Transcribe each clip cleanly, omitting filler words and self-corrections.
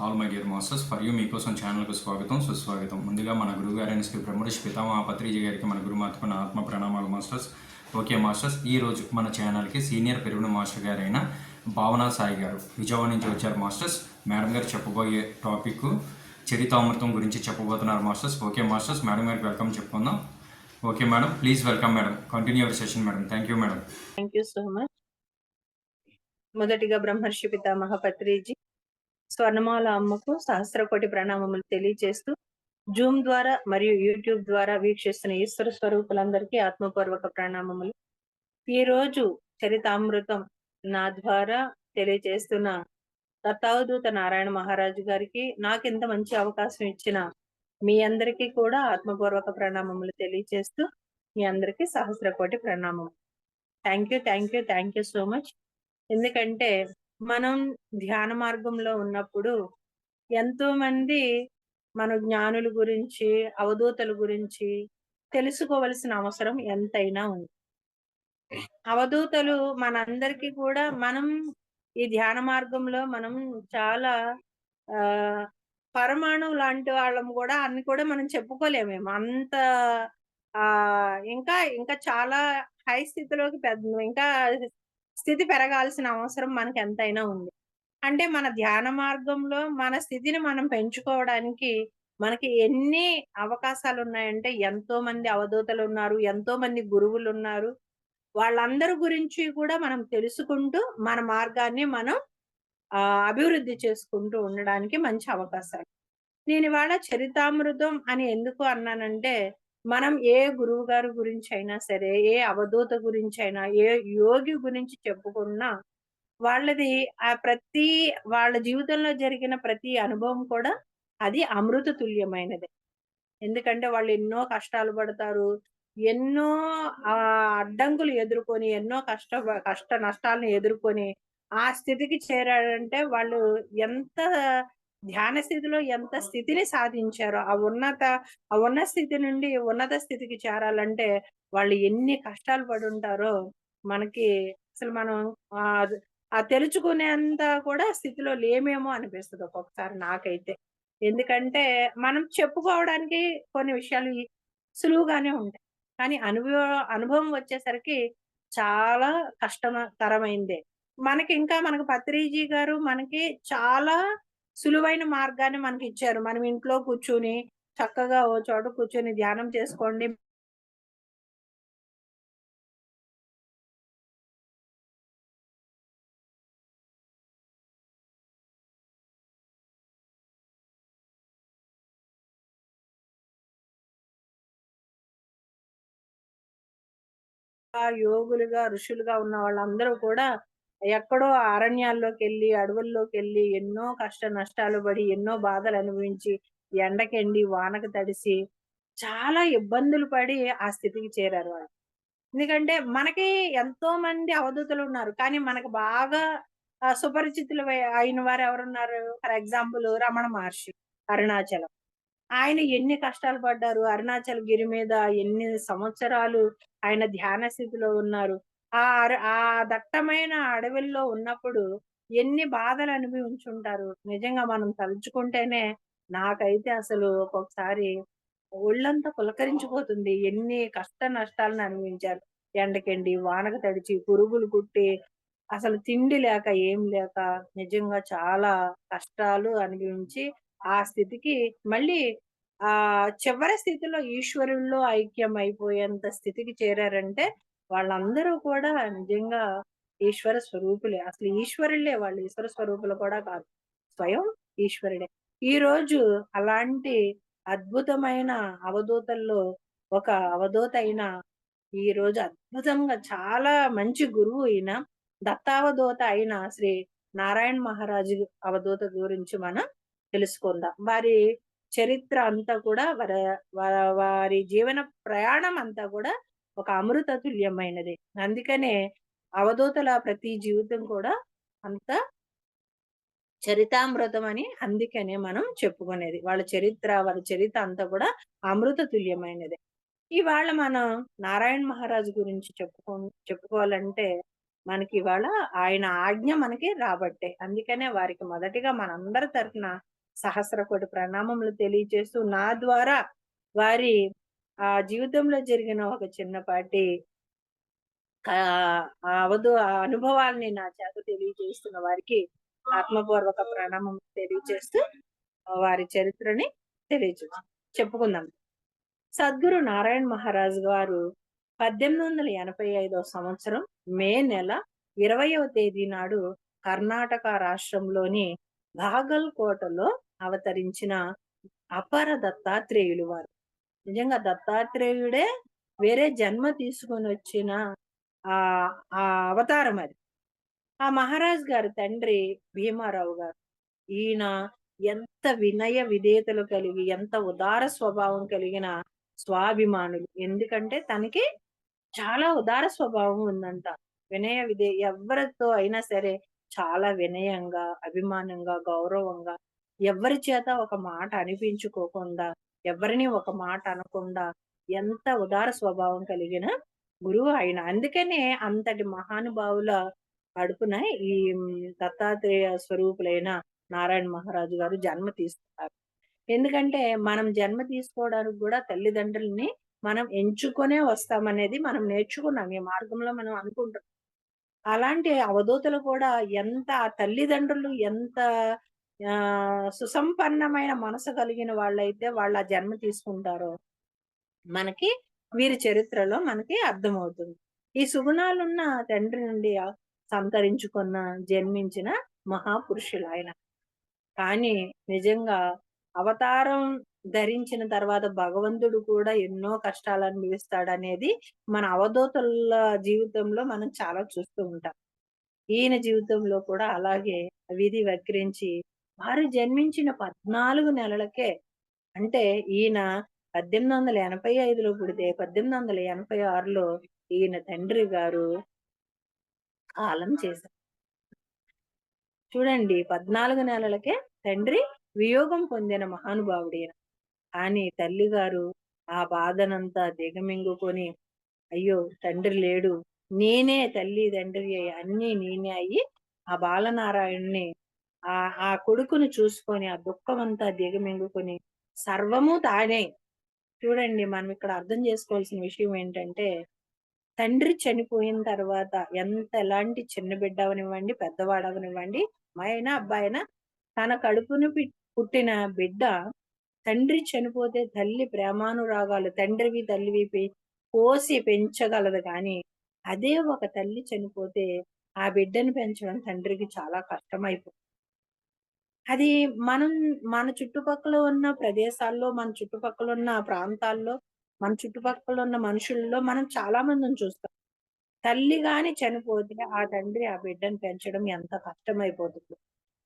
All my dear masters for you మీకోసం ఛానల్కు స్వాగతం సుస్వాగతం. ముందుగా మన గురువుగారైన శ్రీ బ్రహ్మర్షి పితామహ పత్రిజీ గారికి మన గురుమాతకు నా ఆత్మ ప్రణామాలు మాస్టర్స్. ఓకే మాస్టర్స్, ఈరోజు మన ఛానల్కి సీనియర్ పెరుగున మాస్టర్ గారైన భావనా సాయి గారు విజయవాడ నుంచి వచ్చారు మాస్టర్స్. మేడం గారు చెప్పబోయే టాపిక్ చరితామృతం గురించి చెప్పబోతున్నారు మాస్టర్స్. ఓకే మాస్టర్స్, మేడం గారికి వెల్కమ్ చెప్పుకుందాం. Okay madam, please welcome madam. Continue your session madam. Thank you madam. Thank you so much. మొదటిగా బ్రహ్మర్షి పితామహ పత్రిజీ స్వర్ణమాల అమ్మకు సహస్రకోటి ప్రణామములు తెలియజేస్తూ, జూమ్ ద్వారా మరియు యూట్యూబ్ ద్వారా వీక్షిస్తున్న ఈశ్వర స్వరూపులందరికీ ఆత్మపూర్వక ప్రణామములు. ఈ రోజు చరితామృతం నా ద్వారా తెలియజేస్తున్న దత్తావధూత నారాయణ మహారాజు గారికి, నాకింత మంచి అవకాశం ఇచ్చిన మీ అందరికీ కూడా ఆత్మపూర్వక ప్రణామములు తెలియజేస్తూ, మీ అందరికీ సహస్రకోటి ప్రణామం. Thank you so much. ఎందుకంటే మనం ధ్యాన మార్గంలో ఉన్నప్పుడు ఎంతో మంది మన జ్ఞానుల గురించి, అవధూతల గురించి తెలుసుకోవలసిన అవసరం ఎంతైనా ఉంది. అవధూతలు మనందరికీ కూడా మనం ఈ ధ్యాన మార్గంలో మనం చాలా ఆహ్, పరమాణువు లాంటి వాళ్ళం కూడా అని కూడా మనం చెప్పుకోలేమేమో. అంత ఇంకా ఇంకా చాలా హై స్థితిలోకి ఇంకా స్థితి పెరగాల్సిన అవసరం మనకెంతైనా ఉంది. అంటే మన ధ్యాన మార్గంలో మన స్థితిని మనం పెంచుకోవడానికి మనకి ఎన్ని అవకాశాలున్నాయంటే, ఎంతో మంది అవధూతలున్నారు, ఎంతో మంది గురువులున్నారు. వాళ్ళందరి గురించి కూడా మనం తెలుసుకుంటూ, మన మార్గాన్ని మనం అభివృద్ధి చేసుకుంటూ ఉండడానికి మంచి అవకాశాలు. నేనివాళ చరితామృతం అని ఎందుకు అన్నానంటే, మనం ఏ గురువు గారి గురించైనా సరే, ఏ అవధూత గురించైనా, ఏ యోగి గురించి చెప్పుకున్నా, వాళ్ళది ప్రతి వాళ్ళ జీవితంలో జరిగిన ప్రతి అనుభవం కూడా అది అమృత తుల్యమైనదే. ఎందుకంటే వాళ్ళు ఎన్నో కష్టాలు పడతారు. ఎన్నో అడ్డంకులు ఎదుర్కొని, ఎన్నో కష్ట నష్టాలను ఎదుర్కొని, ఆ స్థితికి చేరారంటే వాళ్ళు ఎంత ధ్యాన స్థితిలో ఎంత స్థితిని సాధించారో, ఆ ఉన్న స్థితి నుండి ఉన్నత స్థితికి చేరాలంటే వాళ్ళు ఎన్ని కష్టాలు పడుంటారో మనకి అసలు మనం ఆహ్, తెలుసుకునేంత కూడా స్థితిలో లేమేమో అనిపిస్తది ఒక్కొక్కసారి నాకైతే. ఎందుకంటే మనం చెప్పుకోవడానికి కొన్ని విషయాలు సులువుగానే ఉంటాయి. కానీ అనుభవం వచ్చేసరికి చాలా కష్టతరమైందే. మనకు పత్రిజీ గారు మనకి చాలా సులువైన మార్గాన్ని మనకిచ్చారు. మనం ఇంట్లో కూర్చొని చక్కగా ఓ చోట కూర్చొని ధ్యానం చేసుకోండి. యోగులుగా, ఋషులుగా ఉన్న వాళ్ళందరూ కూడా ఎక్కడో అరణ్యాల్లోకెళ్ళి, అడవుల్లోకెళ్ళి ఎన్నో కష్ట నష్టాలు పడి, ఎన్నో బాధలు అనుభవించి, ఎండకెండి, వానకు తడిసి, చాలా ఇబ్బందులు పడి ఆ స్థితికి చేరారు వాళ్ళు. ఎందుకంటే మనకి ఎంతో మంది అవధూతలున్నారు. కానీ మనకు బాగా సుపరిచితులు అయిన వారు ఎవరున్నారు? For example Ramana Maharshi, Arunachalam. ఆయన ఎన్ని కష్టాలు పడ్డారు. అరుణాచల్ గిరి మీద ఎన్ని సంవత్సరాలు ఆయన ధ్యాన స్థితిలో ఉన్నారు. ఆ దట్టమైన అడవుల్లో ఉన్నప్పుడు ఎన్ని బాధలు అనుభవించుంటారు. నిజంగా మనం తలుచుకుంటేనే నాకైతే అసలు ఒక్కొక్కసారి ఒళ్ళంతా పులకరించిపోతుంది. ఎన్ని కష్ట నష్టాలను అనుభవించారు. ఎండకెండి, వానకు తడిచి, పురుగులు కుట్టి, అసలు తిండి లేక, ఏం లేక నిజంగా చాలా కష్టాలు అనుభవించి ఆ స్థితికి మళ్ళీ చివరి స్థితిలో ఈశ్వరుల్లో ఐక్యం అయిపోయేంత స్థితికి చేరారంటే, వాళ్ళందరూ కూడా నిజంగా ఈశ్వర స్వరూపులే. అసలు ఈశ్వరులే వాళ్ళు. ఈశ్వర స్వరూపులు కూడా కాదు. స్వయం ఈశ్వరుడే. ఈరోజు అలాంటి అద్భుతమైన అవధూతల్లో ఒక అవధూత అయిన ఈరోజు అద్భుతంగా చాలా మంచి గురువు ఈయన. దత్తావధూత అయిన శ్రీ నారాయణ మహారాజు అవధూత గురించి మనం తెలుసుకుందాం. వారి చరిత్ర అంతా కూడా వారి జీవన ప్రయాణం అంతా కూడా ఒక అమృత తుల్యమైనది. అందుకనే అవధూతల ప్రతి జీవితం కూడా అంత చరితామృతం అని అందుకనే మనం చెప్పుకునేది. వాళ్ళ చరిత్ర అంతా కూడా అమృత తుల్యమైనదే. ఇవాళ మనం నారాయణ మహారాజు గురించి చెప్పుకోవాలంటే, మనకి ఇవాళ ఆయన ఆజ్ఞ మనకి రాబట్టే. అందుకనే వారికి మొదటిగా మనందరి తరపున సహస్ర కోటి ప్రణామములు తెలియజేస్తూ, నా ద్వారా వారి జీవితంలో జరిగిన ఒక చిన్నపాటి ఆ అనుభవాల్ని నా చేత తెలియజేస్తున్న వారికి ఆత్మపూర్వక ప్రణామం తెలియజేస్తూ వారి చరిత్రని చెప్పుకుందాం. సద్గురు నారాయణ మహారాజ్ గారు 1885 సంవత్సరం మే నెల 20వ తేదీ నాడు కర్ణాటక రాష్ట్రంలోని బాగల్కోటలో అవతరించిన అపర దత్తాత్రేయులు వారు. నిజంగా దత్తాత్రేయుడే వేరే జన్మ తీసుకొని వచ్చిన ఆ ఆ అవతారం అది. ఆ మహారాజ్ గారి తండ్రి భీమారావు గారు. ఈయన ఎంత వినయ విధేయతలు కలిగి, ఎంత ఉదార స్వభావం కలిగిన స్వాభిమానులు. ఎందుకంటే తనకి చాలా ఉదార స్వభావం ఉందంట. ఎవ్వరితో అయినా సరే చాలా వినయంగా, అభిమానంగా, గౌరవంగా, ఎవ్వరి చేత ఒక మాట అనిపించుకోకుండా, ఎవరిని ఒక మాట అనకుండా, ఎంత ఉదార స్వభావం కలిగిన గురువు ఆయన. అందుకనే అంతటి మహానుభావుల కడుపున ఈ దత్తాత్రేయ స్వరూపులైన నారాయణ మహారాజు గారు జన్మ తీసుకున్నారు. ఎందుకంటే మనం జన్మ తీసుకోవడానికి కూడా తల్లిదండ్రుల్ని మనం ఎంచుకొనే వస్తామనేది మనం నేర్చుకున్నాం. ఈ మార్గంలో మనం అనుకుంటాం. అలాంటి అవధూతలు కూడా ఎంత ఆ తల్లిదండ్రులు ఎంత సుసంపన్నమైన మనసు కలిగిన వాళ్ళైతే వాళ్ళు ఆ జన్మ తీసుకుంటారో మనకి వీరి చరిత్రలో మనకి అర్థమవుతుంది. ఈ సుగుణాలున్న తండ్రి నుండి సంతరించుకున్న జన్మించిన మహాపురుషులు ఆయన. కానీ నిజంగా అవతారం ధరించిన తర్వాత భగవంతుడు కూడా ఎన్నో కష్టాలు అనుభవిస్తాడనేది మన అవధూతల జీవితంలో మనం చాలా చూస్తూ ఉంటాం. ఈయన జీవితంలో కూడా అలాగే విధి వక్రించి వారు జన్మించిన 14 నెలలకే, అంటే ఈయన 1885లో పుడితే 1886లో ఈయన తండ్రి గారు కాలం చేశారు. చూడండి, 14 నెలలకే తండ్రి వియోగం పొందిన మహానుభావుడైన. కానీ తల్లిగారు ఆ బాధనంతా దిగమింగుకొని, అయ్యో తండ్రి లేడు, నేనే తల్లి తండ్రి అయ్యి అన్నీ నేనే అయ్యి ఆ బాలనారాయణ్ణి ఆ కొడుకును చూసుకొని ఆ దుఃఖం అంతా దిగమింగుకొని సర్వము తానే. చూడండి, మనం ఇక్కడ అర్థం చేసుకోవాల్సిన విషయం ఏంటంటే, తండ్రి చనిపోయిన తర్వాత ఎలాంటి చిన్న బిడ్డ అవనివ్వండి, పెద్దవాడవనివ్వండి, అమ్మాయినా అబ్బాయినా, తన కడుపును పుట్టిన బిడ్డ తండ్రి చనిపోతే తల్లి ప్రేమానురాగాలు తండ్రివి తల్లివి పోసి పెంచగలదు. కానీ అదే ఒక తల్లి చనిపోతే ఆ బిడ్డను పెంచడం తండ్రికి చాలా కష్టమైపోతుంది. అది మనం మన చుట్టుపక్కల ఉన్న ప్రదేశాల్లో, మన చుట్టుపక్కల ఉన్న ప్రాంతాల్లో, మన చుట్టుపక్కల ఉన్న మనుషుల్లో మనం చాలా మందిని చూస్తాం. తల్లి గాని చనిపోతే ఆ తండ్రి ఆ బిడ్డను పెంచడం ఎంత కష్టమైపోతుందో.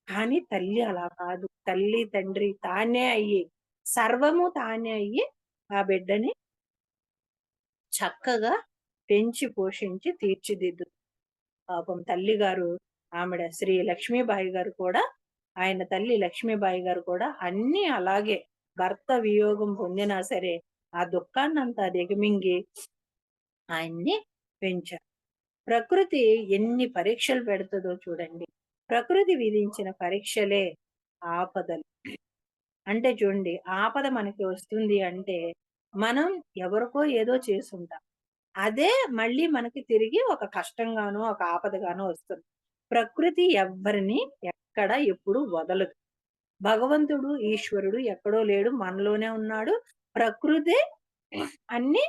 కానీ తల్లి అలా కాదు. తల్లి తండ్రి తానే అయ్యి, సర్వము తానే అయ్యి ఆ బిడ్డని చక్కగా పెంచి పోషించి తీర్చిదిద్దు. పాపం తల్లి గారు, ఆవిడ శ్రీ లక్ష్మీబాయి గారు కూడా, ఆయన తల్లి లక్ష్మీబాయి గారు కూడా అన్ని అలాగే భర్త వియోగం పొందినా సరే ఆ దుఃఖాన్నంతా దిగమింగి ఆయన్ని పెంచారు. ప్రకృతి ఎన్ని పరీక్షలు పెడుతుందో చూడండి. ప్రకృతి విధించిన పరీక్షలే ఆపదలు. అంటే చూడండి, ఆపద మనకి వస్తుంది అంటే మనం ఎవరికో ఏదో చేసుంటాం. అదే మళ్ళీ మనకి తిరిగి ఒక కష్టంగానో ఒక ఆపదగానో వస్తుంది. ప్రకృతి ఎవ్వరిని ఎక్కడ ఎప్పుడు వదలదు. భగవంతుడు ఈశ్వరుడు ఎక్కడో లేడు, మనలోనే ఉన్నాడు. ప్రకృతి అన్ని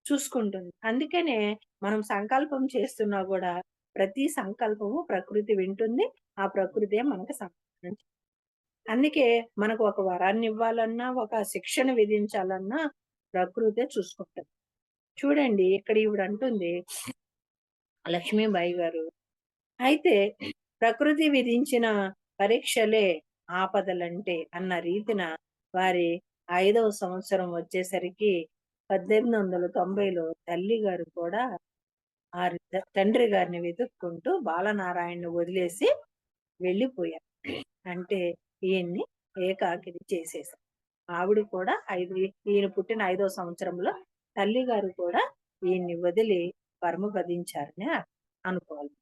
చూసుకుంటుంది. అందుకనే మనం సంకల్పం చేస్తున్నా కూడా ప్రతి సంకల్పము ప్రకృతి వింటుంది. ఆ ప్రకృతే మనకు సమాధానం. అందుకే మనకు ఒక వరాన్ని ఇవ్వాలన్నా, ఒక శిక్షణ విధించాలన్నా ప్రకృతే చూసుకుంటుంది. చూడండి, ఇక్కడ ఈవిడ అంటుంది లక్ష్మీబాయి గారు, అయితే ప్రకృతి విధించిన పరీక్షలే ఆపదలంటే అన్న రీతిన వారి 5వ సంవత్సరం వచ్చేసరికి 1890లో తల్లి గారు కూడా తండ్రి గారిని వెతుక్కుంటూ బాలనారాయణను వదిలేసి వెళ్ళిపోయారు. అంటే ఈయన్ని ఏకాకిని చేసేసారు. ఆవిడ కూడా ఈయన పుట్టిన 5వ సంవత్సరంలో తల్లి గారు కూడా ఈయన్ని వదిలి పరమపదించారని అనుకోవాలి.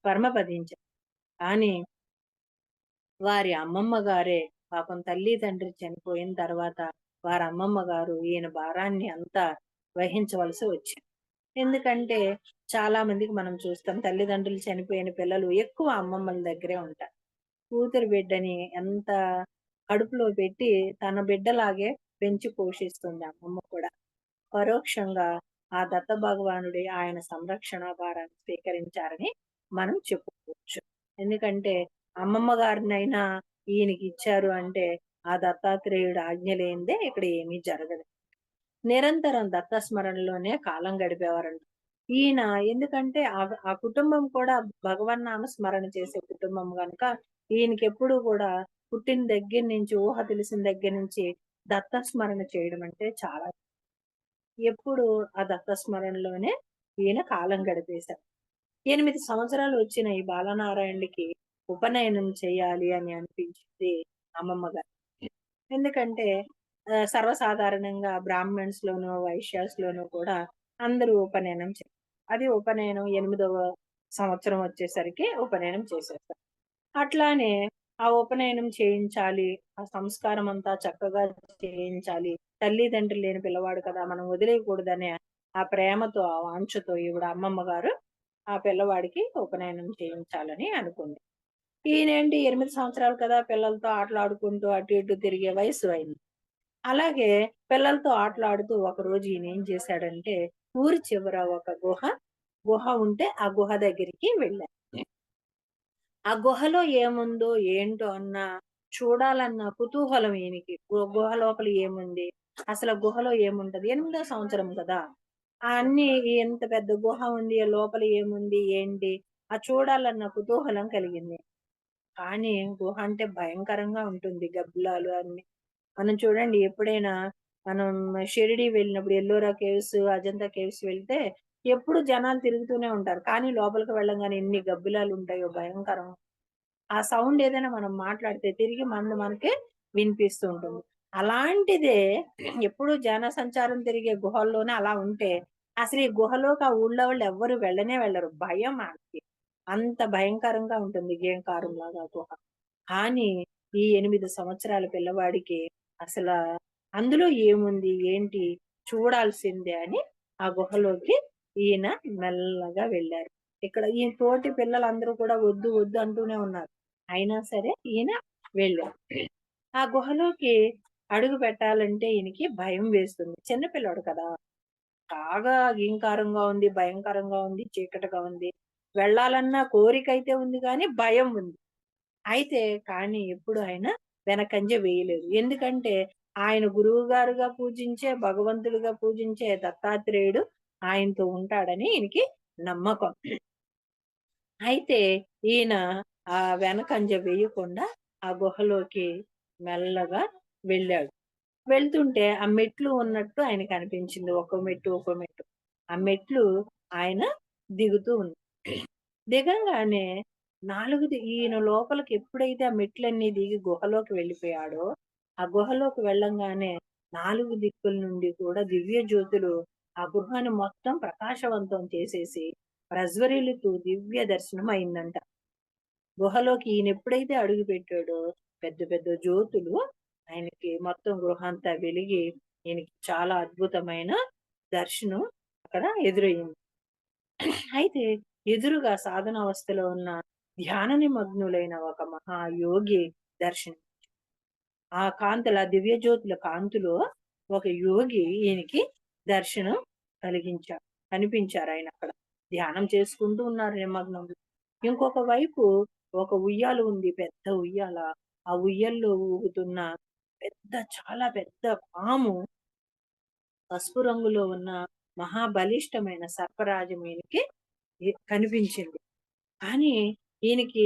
పరమపదించారు. కానీ వారి అమ్మమ్మ గారే పాపం తల్లి తండ్రి చనిపోయిన తర్వాత వారి అమ్మమ్మ గారు ఈయన భారాన్ని అంతా వహించవలసి వచ్చింది. ఎందుకంటే చాలా మందికి మనం చూస్తాం, తల్లిదండ్రులు చనిపోయిన పిల్లలు ఎక్కువ అమ్మమ్మల దగ్గరే ఉంటారు. కూతురు బిడ్డని ఎంత కడుపులో పెట్టి తన బిడ్డలాగే పెంచి పోషిస్తుంది అమ్మమ్మ కూడా. పరోక్షంగా ఆ దత్త భగవానుడే ఆయన సంరక్షణ భారాన్ని స్వీకరించారని మనం చెప్పుకోవచ్చు. ఎందుకంటే అమ్మమ్మ గారినైనా ఈయనకి ఇచ్చారు అంటే ఆ దత్తాత్రేయుడు ఆజ్ఞ లేనిదే ఇక్కడ ఏమీ జరగదు. నిరంతరం దత్త స్మరణలోనే కాలం గడిపేవారంట. ఈయన ఎందుకంటే ఆ కుటుంబం కూడా భగవన్నామ స్మరణ చేసే కుటుంబం గనుక ఈయనకెప్పుడు కూడా పుట్టిన దగ్గర నుంచి, ఊహ తెలిసిన దగ్గర నుంచి దత్త స్మరణ చేయడం అంటే చాలా ఎప్పుడు ఆ దత్త స్మరణలోనే ఈయన కాలం గడిపేశారు. 8 సంవత్సరాలు వచ్చిన ఈ బాలనారాయణుడికి ఉపనయనం చేయాలి అని అనిపించింది అమ్మమ్మ గారికి. ఎందుకంటే సర్వసాధారణంగా బ్రాహ్మణ్స్ లోను, వైశ్యాస్ లోను కూడా అందరూ ఉపనయనం చేస్తారు. అది ఉపనయనం 8వ సంవత్సరం వచ్చేసరికి ఉపనయనం చేసేస్తారు. అట్లానే ఆ ఉపనయనం చేయించాలి. ఆ సంస్కారం అంతా చక్కగా చేయించాలి. తల్లిదండ్రులు లేని పిల్లవాడు కదా! మనం వదిలేయకూడదనే ఆ ప్రేమతో, ఆ వాంఛతో ఈవిడ అమ్మమ్మ గారు ఆ పిల్లవాడికి ఉపనయనం చేయించాలని అనుకుంది. ఈయనేంటి 8 సంవత్సరాలు కదా! పిల్లలతో ఆటలాడుకుంటూ అటు ఇటు తిరిగే వయసు అయింది. అలాగే పిల్లలతో ఆటలాడుతూ ఒకరోజు ఈయనేం చేశాడంటే, ఊరి చివర ఒక గుహ ఉంటే ఆ గుహ దగ్గరికి వెళ్ళారు. ఆ గుహలో ఏముందో ఏంటో చూడాలన్న కుతూహలం ఈయనకి. గుహ లోపల ఏముంది? అసలు గుహలో ఏముంటది? 8దో సంవత్సరం కదా! అన్నీ ఎంత పెద్ద గుహ ఉంది. లోపల ఏముంది? ఏంటి? చూడాలన్న కుతూహలం కలిగింది. కానీ గుహ అంటే భయంకరంగా ఉంటుంది. గబ్బిలాలు అన్నీ. మనం చూడండి ఎప్పుడైనా మనం షిరిడీ వెళ్ళినప్పుడు ఎల్లోరా కేవ్స్, అజంతా కేవ్స్ వెళ్తే ఎప్పుడు జనాలు తిరుగుతూనే ఉంటారు. కానీ లోపలికి వెళ్ళంగానే ఎన్ని గబ్బిలాలు ఉంటాయో భయంకరం. ఆ సౌండ్ ఏదైనా మనం మాట్లాడితే తిరిగి మనకే వినిపిస్తూ ఉంటుంది. అలాంటిదే ఎప్పుడు జన సంచారం తిరిగే గుహల్లోనే అలా ఉంటే, అసలు ఈ గుహలోకి ఆ ఊళ్ళో వాళ్ళు ఎవ్వరు వెళ్ళనే వెళ్ళరు. భయం ఆళ్ళకి. అంత భయంకరంగా ఉంటుంది గేంకారంలాగా గుహ. కానీ ఈ 8 సంవత్సరాల పిల్లవాడికి అసల అందులో ఏముంది? ఏంటి? చూడాల్సిందే అని ఆ గుహలోకి ఈయన మెల్లగా వెళ్లారు. ఇక్కడ ఈయన తోటి పిల్లలందరూ కూడా వద్దు, వద్దు అంటూనే ఉన్నారు. అయినా సరే ఈయన వెళ్ళారు. ఆ గుహలోకి అడుగు పెట్టాలంటే ఈయనకి భయం వేస్తుంది. చిన్న పిల్లోడు కదా! బాగా గింకారంగా ఉంది, భయంకరంగా ఉంది, చీకటిగా ఉంది. వెళ్ళాలన్న కోరికైతే ఉంది గానీ భయం ఉంది. అయితే కానీ ఎప్పుడు ఆయన వెనకంజ వేయలేదు. ఎందుకంటే ఆయన గురువుగారుగా పూజించే, భగవంతుడిగా పూజించే దత్తాత్రేయుడు ఆయనతో ఉంటాడని ఈయనకి నమ్మకం. అయితే ఈయన వెనకంజ వేయకుండా ఆ గుహలోకి మెల్లగా వెళ్ళాడు. వెళ్తుంటే ఆ మెట్లు ఉన్నట్టు ఆయనకనిపించింది. ఒక్కో మెట్టు, ఒక్కో మెట్టు. ఆ మెట్లు ఆయన దిగుతూ ఉన్నారు. దిగంగానే ఈయన లోపలికి ఎప్పుడైతే ఆ మెట్లన్నీ దిగి గుహలోకి వెళ్ళిపోయాడో, ఆ గుహలోకి వెళ్ళంగానే 4 దిక్కుల నుండి కూడా దివ్య జ్యోతులు ఆ గుహను మొత్తం ప్రకాశవంతం చేసేసి ప్రజ్వరిల్లుతూ దివ్య దర్శనం అయిందంట. గుహలోకి ఈయన ఎప్పుడైతే అడుగుపెట్టాడో పెద్ద పెద్ద జ్యోతులు ఆయనకి మొత్తం గృహ అంతా వెలిగి ఈయనకి చాలా అద్భుతమైన దర్శనం అక్కడ ఎదురయింది. అయితే ఎదురుగా సాధనావస్థలో ఉన్న ధ్యాన నిమగ్నులైన ఒక మహాయోగి దర్శనం. ఆ కాంతులు, ఆ దివ్య జ్యోతుల కాంతిలో ఒక యోగి ఈయనకి దర్శనం కనిపించారు ఆయన అక్కడ. ధ్యానం చేసుకుంటూ ఉన్నారు నిమగ్నంలో. ఇంకొక వైపు ఒక ఉయ్యాల ఉంది. పెద్ద ఉయ్యాల. ఆ ఉయ్యల్లో ఊగుతున్న చాలా పెద్ద పాము పసుపు రంగులో ఉన్న మహాబలిష్టమైన సర్పరాజం ఈయనకి కనిపించింది. కానీ ఈయనకి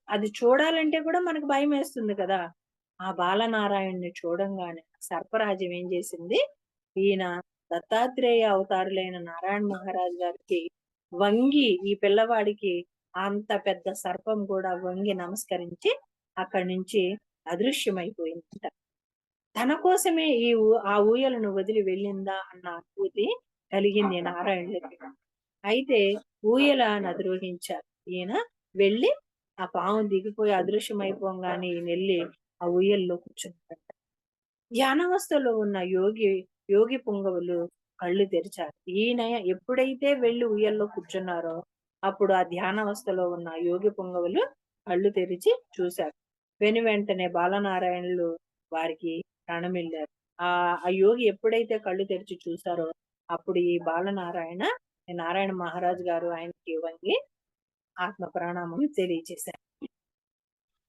అది చూడాలంటే కూడా మనకు భయమేస్తుంది కదా! ఆ బాలనారాయణ్‌ని చూడంగానే సర్పరాజం ఏం చేసింది, ఈయన దత్తాత్రేయ అవతారులైన నారాయణ మహారాజు గారికి వంగి ఈ పిల్లవాడికి అంత పెద్ద సర్పం కూడా వంగి నమస్కరించి అక్కడి నుంచి అదృశ్యమైపోయిందంట. తన కోసమే ఆ ఊయలను వదిలి వెళ్ళిందా అన్న అనుభూతి కలిగింది నారాయణుడికి. అయితే ఊయల అధిరోహించారు. ఈయన వెళ్ళి ఆ పాము దిగిపోయి అదృశ్యమైపోగానే ఈయన వెళ్ళి ఆ ఊయల్లో కూర్చున్నాడు. ధ్యానావస్థలో ఉన్న యోగి పుంగవులు కళ్ళు తెరిచారు. ఈయన ఎప్పుడైతే వెళ్లి ఉయ్యల్లో కూర్చున్నారో అప్పుడు ఆ ధ్యానావస్థలో ఉన్న యోగి పుంగవులు కళ్ళు తెరిచి చూశారు. వెంటనే బాలనారాయణులు వారికి ప్రణమిల్లారు. ఆ ఆ యోగి ఎప్పుడైతే కళ్ళు తెరిచి చూశారో అప్పుడు ఈ నారాయణ మహారాజు గారు ఆయనకి వంగి ఆత్మ ప్రాణామం తెలియజేశారు.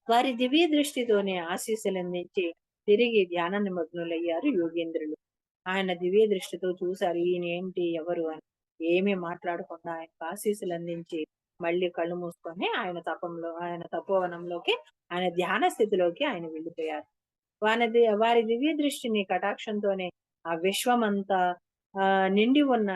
వారి దివ్య దృష్టితోనే ఆశీస్సులందించి తిరిగి ధ్యాన నిమగ్నులయ్యారు యోగేంద్రులు. ఆయన దివ్య దృష్టితో చూశారు ఈయన ఏంటి ఎవరు అని. ఏమీ మాట్లాడకుండా ఆయనకు ఆశీస్సులు అందించి మళ్ళీ కళ్ళు మూసుకొని ఆయన తపోవనంలోకి ఆయన ధ్యాన స్థితిలోకి ఆయన వెళ్ళిపోయారు. వారి దివ్య దృష్టిని కటాక్షంతోనే ఆ విశ్వమంతా నిండి ఉన్న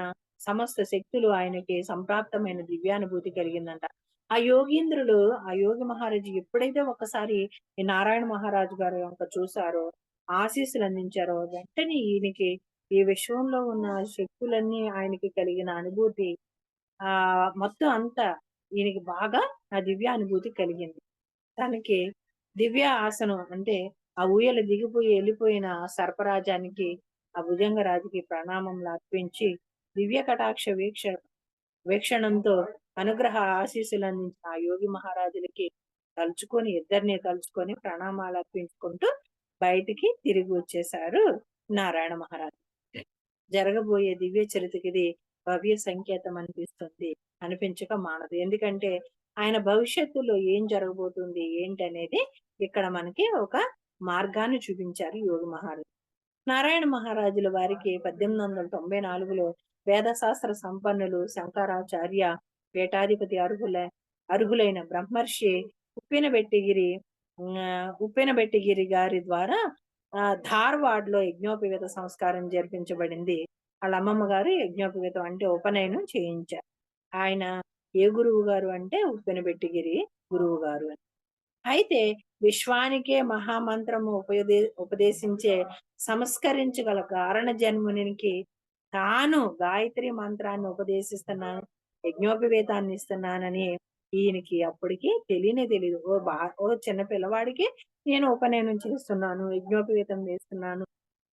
సమస్త శక్తులు ఆయనకి సంప్రాప్తమైన దివ్యానుభూతి కలిగిందంట. ఆ యోగీంద్రులు ఆ యోగి మహారాజు ఎప్పుడైతే ఒక్కసారి ఈ నారాయణ మహారాజు గారు యొక్క చూసారో ఆశీస్సులు అందించారో వెంటనే ఈయనకి ఈ విశ్వంలో ఉన్న శక్తులన్నీ ఆయనకి కలిగిన అనుభూతి ఆ మొత్తం అంతా ఈయనకి బాగా ఆ దివ్య అనుభూతి కలిగింది. తనకి దివ్య ఆసనం అంటే ఆ ఊయల దిగిపోయి వెళ్ళిపోయిన ఆ సర్పరాజానికి ఆ భుజంగరాజుకి ప్రణామములు అర్పించి దివ్య కటాక్ష వీక్షణంతో అనుగ్రహ ఆశీస్సులు అందించిన ఆ యోగి మహారాజులకి ఇద్దరిని తలుచుకొని ప్రణామాలు అర్పించుకుంటూ బయటికి తిరిగి వచ్చేశారు నారాయణ మహారాజు. జరగబోయే దివ్య చరిత్రకి ఇది భవ్య సంకేతం అనిపించక మానదు. ఎందుకంటే ఆయన భవిష్యత్తులో ఏం జరగబోతుంది ఏంటనేది ఇక్కడ మనకి ఒక మార్గాన్ని చూపించారు యోగి మహారాజు. నారాయణ మహారాజుల వారికి 1894లో వేదశాస్త్ర సంపన్నులు శంకరాచార్య పీఠాధిపతి అర్హులైన బ్రహ్మర్షి ఉప్పినబెట్టిగిరి గారి ద్వారా ధార్వాడ్ లో యజ్ఞోపవీత సంస్కారం జరిపించబడింది. వాళ్ళ అమ్మమ్మ గారు యజ్ఞోపవీతం అంటే ఉపనయనం చేయించారు. ఆయన ఏ గురువు గారు అంటే ఉప్పినబెట్టిగిరి గురువు గారు అని. అయితే విశ్వానికే మహామంత్రము ఉపదేశించే సంస్కరించగల కారణ జన్మునికి తాను గాయత్రి మంత్రాన్ని ఉపదేశిస్తున్నాను, యజ్ఞోపవేతాన్ని ఇస్తున్నానని ఈయనకి అప్పటికి తెలియదు. ఓ చిన్న పిల్లవాడికి నేను ఉపనయనం చేస్తున్నాను, యజ్ఞోపవేతం చేస్తున్నాను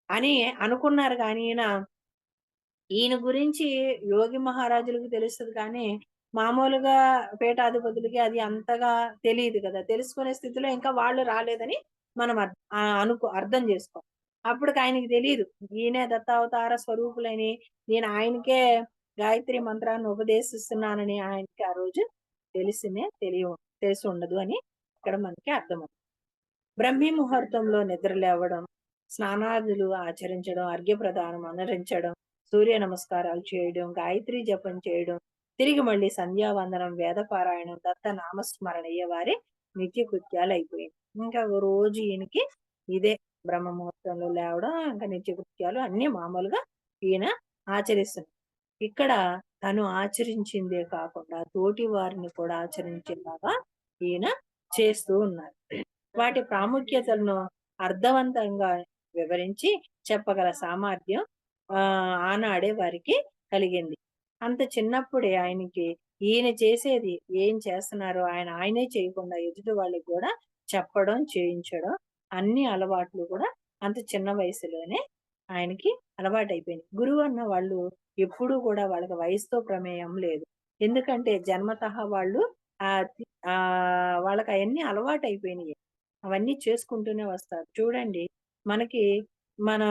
అని అనుకున్నారు. కానీ ఈయన గురించి యోగి మహారాజులకు తెలుస్తుంది కానీ మామూలుగా పీఠాధిపతులకి అది అంతగా తెలియదు కదా. తెలుసుకునే స్థితిలో ఇంకా వాళ్ళు రాలేదని మనం అర్థం చేసుకోవాలి. అప్పటికి ఆయనకి తెలియదు ఈయనే దత్తావతార స్వరూపులని, నేను ఆయనకే గాయత్రి మంత్రాన్ని ఉపదేశిస్తున్నానని ఆయనకి ఆ రోజు తెలిసి ఉండదు అని ఇక్కడ మనకి అర్థమవుతుంది. బ్రహ్మీ ముహూర్తంలో నిద్ర లేవడం, స్నానాదులు ఆచరించడం, అర్ఘ్యప్రదానం అనరించడం, సూర్య నమస్కారాలు చేయడం, గాయత్రి జపం చేయడం, తిరిగి మళ్ళీ సంధ్యావందనం, వేద పారాయణం, దత్త నామస్మరణ అయ్యేవారి నిత్య కృత్యాలు అయిపోయింది. ఇంకా రోజు ఈయనకి ఇదే బ్రహ్మ ముహూర్తంలో లేవడం, ఇంకా నిత్య కృత్యాలు అన్ని మామూలుగా ఈయన ఆచరిస్తున్నారు. ఇక్కడ తను ఆచరించిందే కాకుండా తోటి వారిని కూడా ఆచరించేలాగా ఈయన చేస్తూ ఉన్నారు. వాటి ప్రాముఖ్యతలను అర్థవంతంగా వివరించి చెప్పగల సామర్థ్యం ఆనాడే వారికి కలిగింది. అంత చిన్నప్పుడే ఆయనకి ఈయన చేసేది ఏం చేస్తున్నారో ఆయనే చేయకుండా ఎదుటి వాళ్ళకి కూడా చెప్పడం, చేయించడం అన్ని అలవాట్లు కూడా అంత చిన్న వయసులోనే ఆయనకి అలవాటైపోయింది. గురువు అన్న వాళ్ళు ఎప్పుడూ కూడా వాళ్ళకి వయసుతో ప్రమేయం లేదు. ఎందుకంటే జన్మతః వాళ్ళు వాళ్ళకి అవన్నీ అలవాటైపోయినాయి. అవన్నీ చేసుకుంటూనే వస్తారు. చూడండి మనకి మన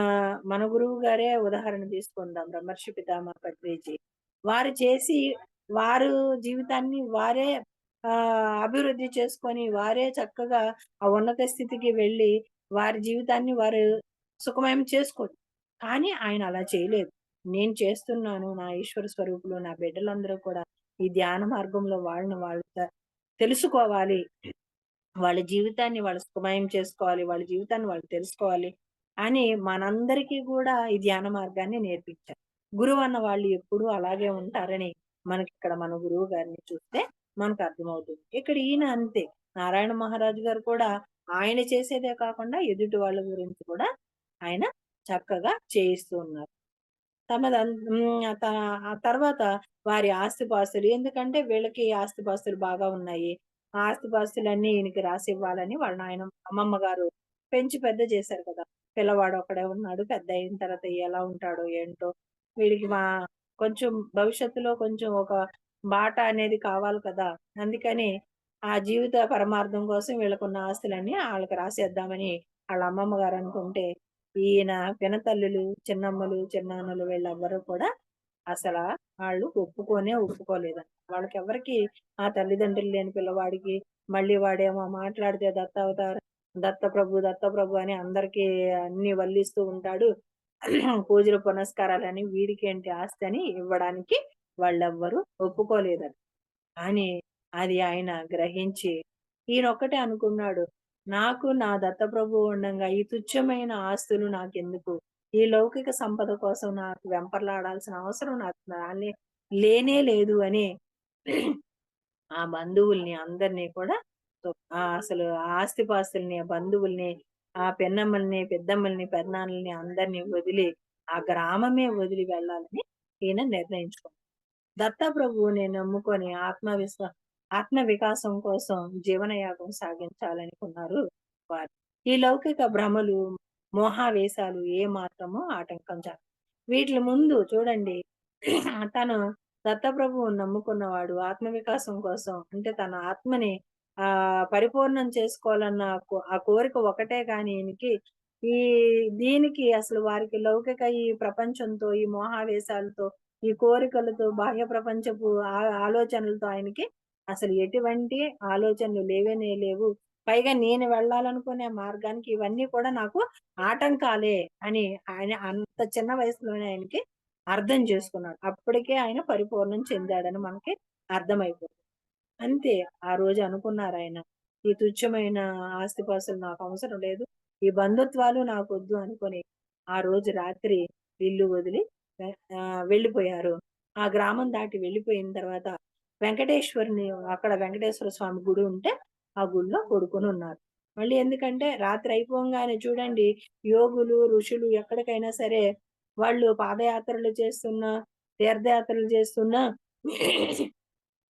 మన గురువు గారే ఉదాహరణ తీసుకుందాం. బ్రహ్మర్షి పితామహ పత్రిజీ. వారు జీవితాన్ని వారే అభివృద్ధి చేసుకొని వారే చక్కగా ఆ ఉన్నత స్థితికి వెళ్ళి వారి జీవితాన్ని వారు సుఖమయం చేసుకోరు. కానీ ఆయన అలా చేయలేదు. నేను చేస్తున్నాను, నా ఈశ్వర స్వరూపులు నా బిడ్డలందరూ కూడా ఈ ధ్యాన మార్గంలో వాళ్ళు తెలుసుకోవాలి, వాళ్ళ జీవితాన్ని వాళ్ళు సుఖమయం చేసుకోవాలి, వాళ్ళ జీవితాన్ని వాళ్ళు తెలుసుకోవాలి అని మనందరికీ కూడా ఈ ధ్యాన మార్గాన్ని నేర్పించారు. గురువు అన్న వాళ్ళు ఎప్పుడూ అలాగే ఉంటారని మనకి ఇక్కడ మన గురువు గారిని చూస్తే మనకు అర్థమవుతుంది. ఇక్కడ ఈయన అంతే. నారాయణ మహారాజు గారు కూడా ఆయన చేసేదే కాకుండా ఎదుటి వాళ్ళ గురించి కూడా ఆయన చక్కగా చేయిస్తూ ఉన్నారు. ఆ తర్వాత వారి ఆస్తిపాస్తులు ఎందుకంటే వీళ్ళకి ఆస్తిపాస్తులు బాగా ఉన్నాయి. ఆ ఆస్తిపాస్తులన్నీ ఈయనకి రాసివ్వాలని వాళ్ళ అమ్మమ్మ గారు పెంచి పెద్ద చేశారు కదా! పిల్లవాడు ఒక్కడే ఉన్నాడు. పెద్దయిన తర్వాత ఎలా ఉంటాడో ఏంటో! వీడికి కొంచెం భవిష్యత్తులో కొంచెం ఒక బాట అనేది కావాలి కదా! అందుకని ఆ జీవిత పరమార్థం కోసం వీళ్ళకున్న ఆస్తులన్నీ ఆళ్ళకి రాసేద్దామని ఆళ్ళ అమ్మమ్మ గారు అనుకుంటే, ఈయన పినతల్లులు, చిన్నమ్మలు, చిన్నాన్నలు వీళ్ళెవ్వరూ కూడా అసలా వాళ్ళు ఒప్పుకోలేదంట. వాళ్ళకెవ్వరికీ ఆ తల్లిదండ్రులు లేని పిల్లవాడికి మళ్ళీ వాడేమో మాట్లాడితే దత్తావతారం, దత్తప్రభు, దత్తప్రభు అని అందరికీ అన్నీ వల్లిస్తూ ఉంటాడు. పూజలు పునస్కారాలని వీడికేంటి ఆస్తి అని ఇవ్వడానికి వాళ్ళెవ్వరూ ఒప్పుకోలేదట. కానీ అది ఆయన గ్రహించి ఈయనొక్కటే అనుకున్నాడు. నాకు నా దత్తప్రభువు ఉండంగా ఈ తుచ్చమైన ఆస్తులు నాకెందుకు? ఈ లౌకిక సంపద కోసం నాకు వెంపర్లాడాల్సిన అవసరం నాకు లేనే లేదు అని ఆ బంధువుల్ని అందరిని కూడా అసలు ఆ ఆస్తిపాస్తుల్ని, ఆ బంధువుల్ని, ఆ పిన్నమ్మల్ని, పెద్దమ్మల్ని, పెదనాన్నల్ని అందరిని వదిలి ఆ గ్రామమే వదిలి వెళ్ళాలని ఈయన నిర్ణయించుకున్నాడు. దత్తప్రభువుని నమ్ముకొని ఆత్మ వికాసం కోసం జీవనయాగం సాగించాలనుకున్నారు వారు. ఈ లౌకిక భ్రమలు, మోహావేశాలు ఏ మాత్రము ఆటంకం వీట్లి ముందు చూడండి తను దత్తప్రభువుని నమ్ముకున్నవాడు ఆత్మ వికాసం కోసం అంటే తన ఆత్మని పరిపూర్ణం చేసుకోవాలన్న ఆ కోరిక ఒకటే గాని ఈయనకి ఈ దీనికి అసలు వారికి లౌకిక ఈ ప్రపంచంతో, ఈ మోహావేశాలతో, ఈ కోరికలతో, బాహ్య ప్రపంచపు ఆలోచనలతో ఆయనకి అసలు ఎటువంటి ఆలోచనలు లేనే లేవు. పైగా నేను వెళ్ళాలనుకునే మార్గానికి ఇవన్నీ కూడా నాకు ఆటంకాలే అని ఆయన అంత చిన్న వయసులోనే ఆయనకి అర్థం చేసుకున్నాడు. అప్పటికే ఆయన పరిపూర్ణం చెందాడని మనకి అర్థమైపోతుంది. అంతే ఆ రోజు అనుకున్నారాయన. ఈ తుచ్చమైన ఆస్తిపాస్తులు నాకవసరం లేదు. ఈ బంధుత్వాలు నాకొద్దు అనుకోని, ఆ రోజు రాత్రి ఇల్లు వదిలి వెళ్ళిపోయారు. ఆ గ్రామం దాటి వెళ్ళిపోయిన తర్వాత వెంకటేశ్వరుని అక్కడ వెంకటేశ్వర స్వామి గుడి ఉంటే, ఆ గుడిలో పడుకొనున్నారు. మళ్ళీ ఎందుకంటే రాత్రి అయిపోంగానే చూడండి యోగులు, ఋషులు ఎక్కడికైనా సరే వాళ్ళు పాదయాత్రలు చేస్తున్నా, తీర్థయాత్రలు చేస్తున్నా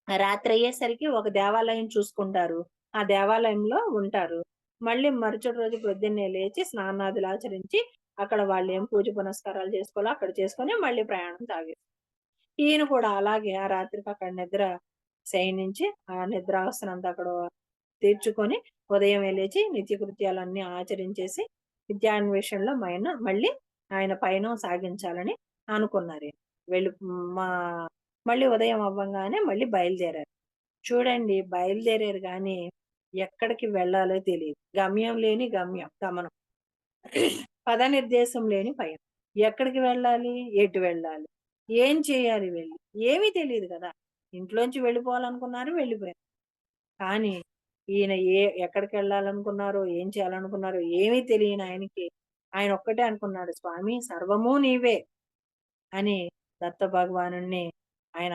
రాత్రయ్యేసరికి ఒక దేవాలయం చూసుకుంటారు. ఆ దేవాలయంలో ఉంటారు. మళ్ళీ మరుసటి రోజు పొద్దున్నే లేచి స్నానాదులాచరించి, అక్కడ వాళ్ళేం పూజ పునస్కారాలు చేసుకోవాలో అక్కడ చేసుకొని మళ్ళీ ప్రయాణం ఈయన కూడా అలాగే ఆ రాత్రికి అక్కడ శయనించి, ఆ నిద్రావస్థనంతా అక్కడ తీర్చుకొని, ఉదయమే లేచి నిత్యకృత్యాలన్నీ ఆచరించేసి, విద్యాన్వేషణలో మళ్ళీ ఆయన పయనం సాగించాలని అనుకున్నారీయన. వెళ్ళి మా మళ్ళీ ఉదయం అవ్వంగానే మళ్ళీ బయలుదేరారు. చూడండి బయలుదేరారు గానీ, ఎక్కడికి వెళ్ళాలో తెలీదు. గమ్యం లేని గమనం. పదనిర్దేశం లేని పయనం. ఎక్కడికి వెళ్ళాలి? ఎటు వెళ్ళాలి? ఏం చేయాలి వెళ్లి? ఏమీ తెలీదు గదా! ఇంట్లోంచి వెళ్ళిపోవాలనుకున్నారు, వెళ్ళిపోయారు. కానీ ఈయన ఎక్కడికెళ్ళాలనుకున్నారో, ఏం చేయాలనుకున్నారో ఏమీ తెలియని ఆయనకి ఆయన ఒక్కటే అనుకున్నాడు, స్వామి సర్వము నీవే అని దత్త భగవానుడిని ఆయన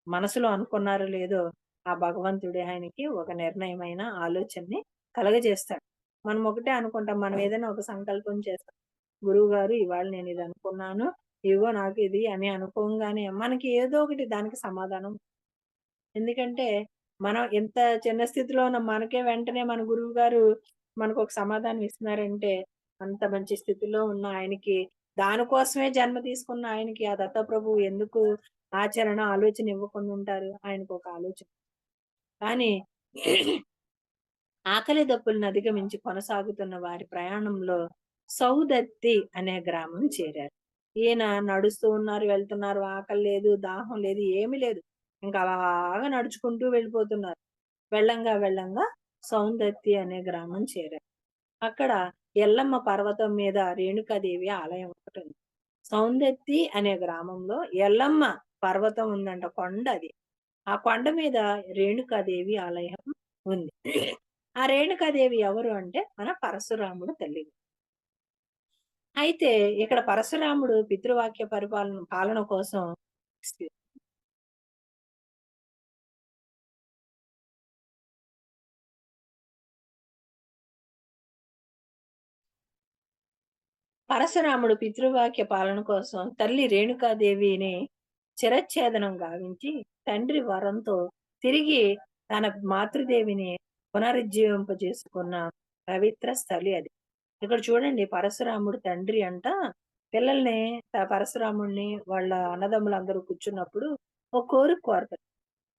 మనసులో అనుకున్నారో లేదో, ఆ భగవంతుడే ఆయనకి ఒక నిర్ణయమైన ఆలోచనని కలగజేస్తాడు. మనం ఒకటే అనుకుంటాం. మనం ఏదైనా ఒక సంకల్పం చేస్తాం. గురువుగారు ఇవాళ నేను ఇది అనుకున్నాను. ఇదిగో నాకు ఇది అని అనుకోంగానే మనకి ఏదో ఒకటి దానికి సమాధానం. ఎందుకంటే మనం ఎంత చిన్న స్థితిలో ఉన్న మనకే వెంటనే మన గురువుగారు మనకొక సమాధానం ఇస్తున్నారంటే, అంత మంచి స్థితిలో ఉన్న ఆయనకి దానికోసమే జన్మ తీసుకున్న ఆయనకి ఆ దత్తప్రభువు ఎందుకు ఆలోచన ఇవ్వకుండా ఉంటారు? ఆయనకొక ఆలోచన. కానీ ఆకలి దప్పులను అధిగమించి కొనసాగుతున్న వారి ప్రయాణంలో సౌదత్తి అనే గ్రామం చేరారు. ఈయన నడుస్తూ ఉన్నారు, వెళ్తున్నారు. ఆకలి లేదు, దాహం లేదు, ఏమీ లేదు. ఇంకా అలాగా నడుచుకుంటూ వెళ్ళిపోతున్నారు. వెళ్ళంగా సౌందత్తి అనే గ్రామం చేరారు. అక్కడ ఎల్లమ్మ పర్వతం మీద రేణుకాదేవి ఆలయం ఒకటుంది. సౌందత్తి అనే గ్రామంలో ఎల్లమ్మ పర్వతం ఉందంట. కొండ అది. ఆ కొండ మీద రేణుకాదేవి ఆలయం ఉంది. ఆ రేణుకాదేవి ఎవరు అంటే మన పరశురాముడు తల్లి. అయితే ఇక్కడ పరశురాముడు పితృవాక్య పాలన కోసం పరశురాముడు పితృవాక్య పాలన కోసం తల్లి రేణుకాదేవిని శిరచ్ఛేదనం గావించి తండ్రి వరంతో తిరిగి తన మాతృదేవిని పునరుజ్జీవింపజేసుకున్న పవిత్ర స్థలి అది. ఇక్కడ చూడండి, పరశురాముడు తండ్రి అంట పిల్లల్ని పరశురాముడిని వాళ్ళ అన్నదమ్ములందరూ కూర్చున్నప్పుడు ఒక కోరిక కోరతాడు.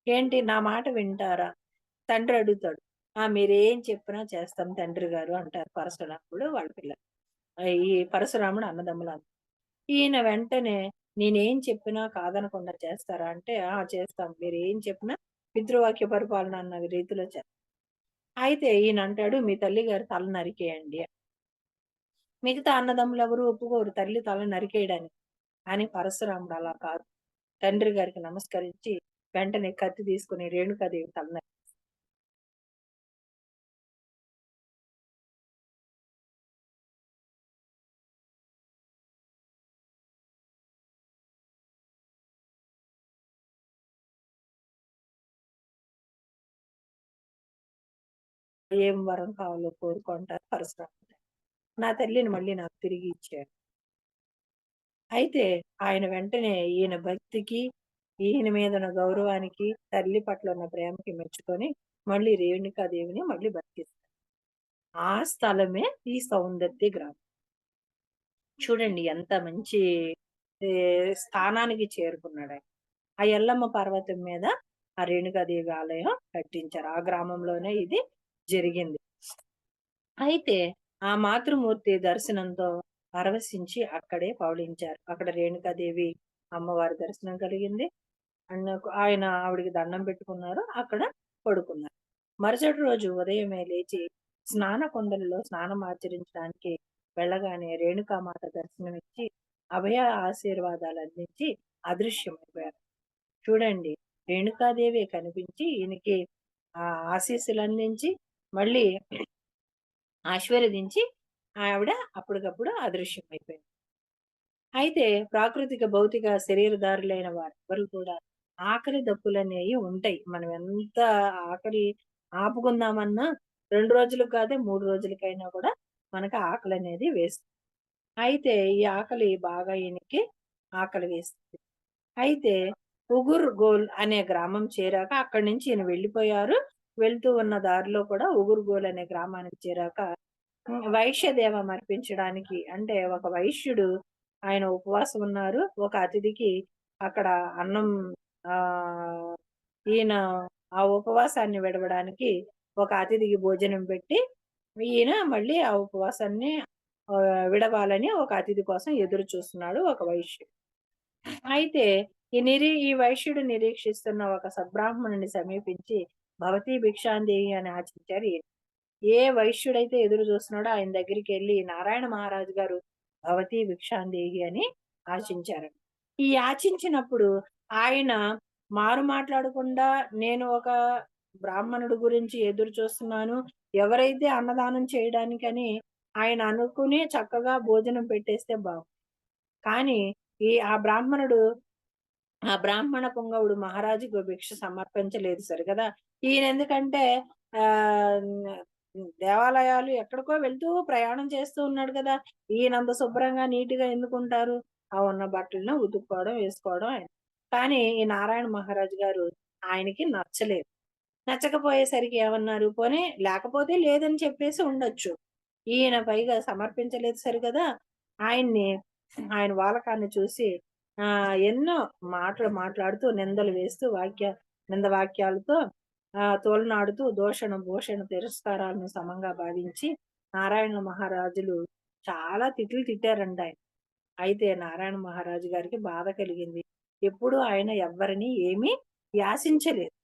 ఏంటి, నా మాట వింటారా? తండ్రి అడుగుతాడు. మీరేం చెప్పినా చేస్తాం తండ్రి గారు అంటారు పరశురాముడు వాళ్ళ పిల్లలు. ఈ పరశురాముడు అన్నదమ్ములందరూ. ఈయన వెంటనే నేనేం చెప్పినా కాదనకుండా చేస్తారా అంటే, చేస్తాం. మీరేం చెప్పినా పితృవాక్య పరిపాలన అన్న రీతిలో అయితే ఈయన అంటాడు, మీ తల్లి గారి తల నరికేయండి. మిగతా అన్నదమ్ములు ఎవరు ఒప్పుకోరు తల్లి తల నరికేయడానికి. కానీ పరశురాముడు అలా కాదు. తండ్రి గారికి నమస్కరించి వెంటనే కత్తి తీసుకుని రేణుకాదేవి తల ఏం వరం కావాలో కోరుకుంటారు పరశురాముడు. నా తల్లిని మళ్ళీ నాకు తిరిగి ఇచ్చాడు. అయితే ఆయన వెంటనే ఈయన భక్తికి, ఈయన మీద ఉన్న గౌరవానికి, తల్లి పట్ల ఉన్న ప్రేమకి మెచ్చుకొని మళ్ళీ రేణుకాదేవిని మళ్ళీ బతికిస్తారు. ఆ స్థలమే ఈ సౌందర్య గ్రామం. చూడండి ఎంత మంచి స్థానానికి చేరుకున్నాడు ఆయన. ఆ ఎల్లమ్మ పర్వతం మీద ఆ రేణుకాదేవి ఆలయం కట్టించారు. ఆ గ్రామంలోనే ఇది జరిగింది. అయితే ఆ మాతృమూర్తి దర్శనంతో పరవశించి అక్కడే పవళించారు. అక్కడ రేణుకాదేవి అమ్మవారి దర్శనం కలిగింది. ఆయన ఆవిడికి దండం పెట్టుకున్నారు. అక్కడ పడుకున్నారు. మరుసటి రోజు ఉదయమే లేచి స్నాన కుండలలో స్నానం ఆచరించడానికి వెళ్ళగానే రేణుకామాత దర్శనమిచ్చి అభయ ఆశీర్వాదాలు అందించి అదృశ్యమైపోయారు. చూడండి, రేణుకాదేవి కనిపించి ఈయనకి ఆశీస్సులు అందించి మళ్ళీ ఆశీర్వదించి ఆవిడ అప్పటికప్పుడు అదృశ్యమైపోయింది. అయితే ప్రాకృతిక భౌతిక శరీరధారులైన వారెవ్వరు కూడా ఆకలి దప్పులనేవి ఉంటాయి. మనం ఎంత ఆకలి ఆపుకుందామన్నా 2 రోజులకు కాదు 3 రోజులకైనా కూడా మనకు ఆకలి అనేది వేస్తుంది. అయితే ఈ ఆకలి బాగా ఈయనకి ఆకలి వేస్తుంది. అయితే ఉగుర్ గోల్ అనే గ్రామం చేరాక అక్కడి నుంచి ఈయన వెళ్ళిపోయారు. వెళ్తూ ఉన్న దారిలో కూడా ఉగుర్ గోల్ అనే గ్రామానికి చేరాక వైశ్య దేవం అర్పించడానికి, అంటే ఒక వైశ్యుడు ఆయన ఉపవాసం ఉన్నారు. ఒక అతిథికి అక్కడ అన్నం ఆహ్, ఈయన ఆ ఉపవాసాన్ని విడవడానికి ఒక అతిథికి భోజనం పెట్టి, ఈయన మళ్ళీ ఆ ఉపవాసాన్ని విడవాలని ఒక అతిథి కోసం ఎదురు చూస్తున్నాడు ఒక వైశ్యుడు. అయితే ఈ వైశ్యుడు నిరీక్షిస్తున్న ఒక సద్బ్రాహ్మణుని సమీపించి భవతి భిక్షాందేహి అని ఆచించారు ఈయన. ఏ వైశ్యుడైతే ఎదురు చూస్తున్నాడో ఆయన దగ్గరికి వెళ్ళి నారాయణ మహారాజు గారు భవతి భిక్షాందేహి అని ఆశించారు. ఈ యాచించినప్పుడు ఆయన మారు మాట్లాడకుండా నేను ఒక బ్రాహ్మణుడు గురించి ఎదురు చూస్తున్నాను, ఎవరైతే అన్నదానం చేయడానికని ఆయన అనుకుని చక్కగా భోజనం పెట్టేస్తే బాగు. కానీ ఆ బ్రాహ్మణ పుంగవుడు మహారాజుకు భిక్ష సమర్పించలేదు సరిగదా. ఈయన ఎందుకంటే ఆహ్, దేవాలయాలు ఎక్కడికో వెళ్తూ ప్రయాణం చేస్తూ ఉన్నాడు కదా! ఈయనంత శుభ్రంగా నీట్‌గా ఎందుకుంటారు? ఆ ఉన్న బట్టలను ఉతుక్కోవడం, వేసుకోవడం ఆయన. కానీ ఈ నారాయణ మహారాజు గారు ఆయనకి నచ్చలేదు. నచ్చకపోయేసరికి ఏమన్నారు, పోనీ లేకపోతే లేదని చెప్పేసి ఉండొచ్చు. ఈయన పైగా సమర్పించలేదు సరిగదా! ఆయన్ని ఆయన వాలకాన్ని చూసి ఎన్నో మాటలు మాట్లాడుతూ, నిందలు వేస్తూ, నింద వాక్యాలతో తోలనాడుతూ దూషణ, భూషణ, తిరస్కారాలను సమంగా భావించి నారాయణ మహారాజులు చాలా తిట్లు తిట్టారంట ఆయన. అయితే నారాయణ మహారాజు గారికి బాధ కలిగింది. ఎప్పుడూ ఆయన ఎవ్వరిని ఏమీ యాసించలేదు.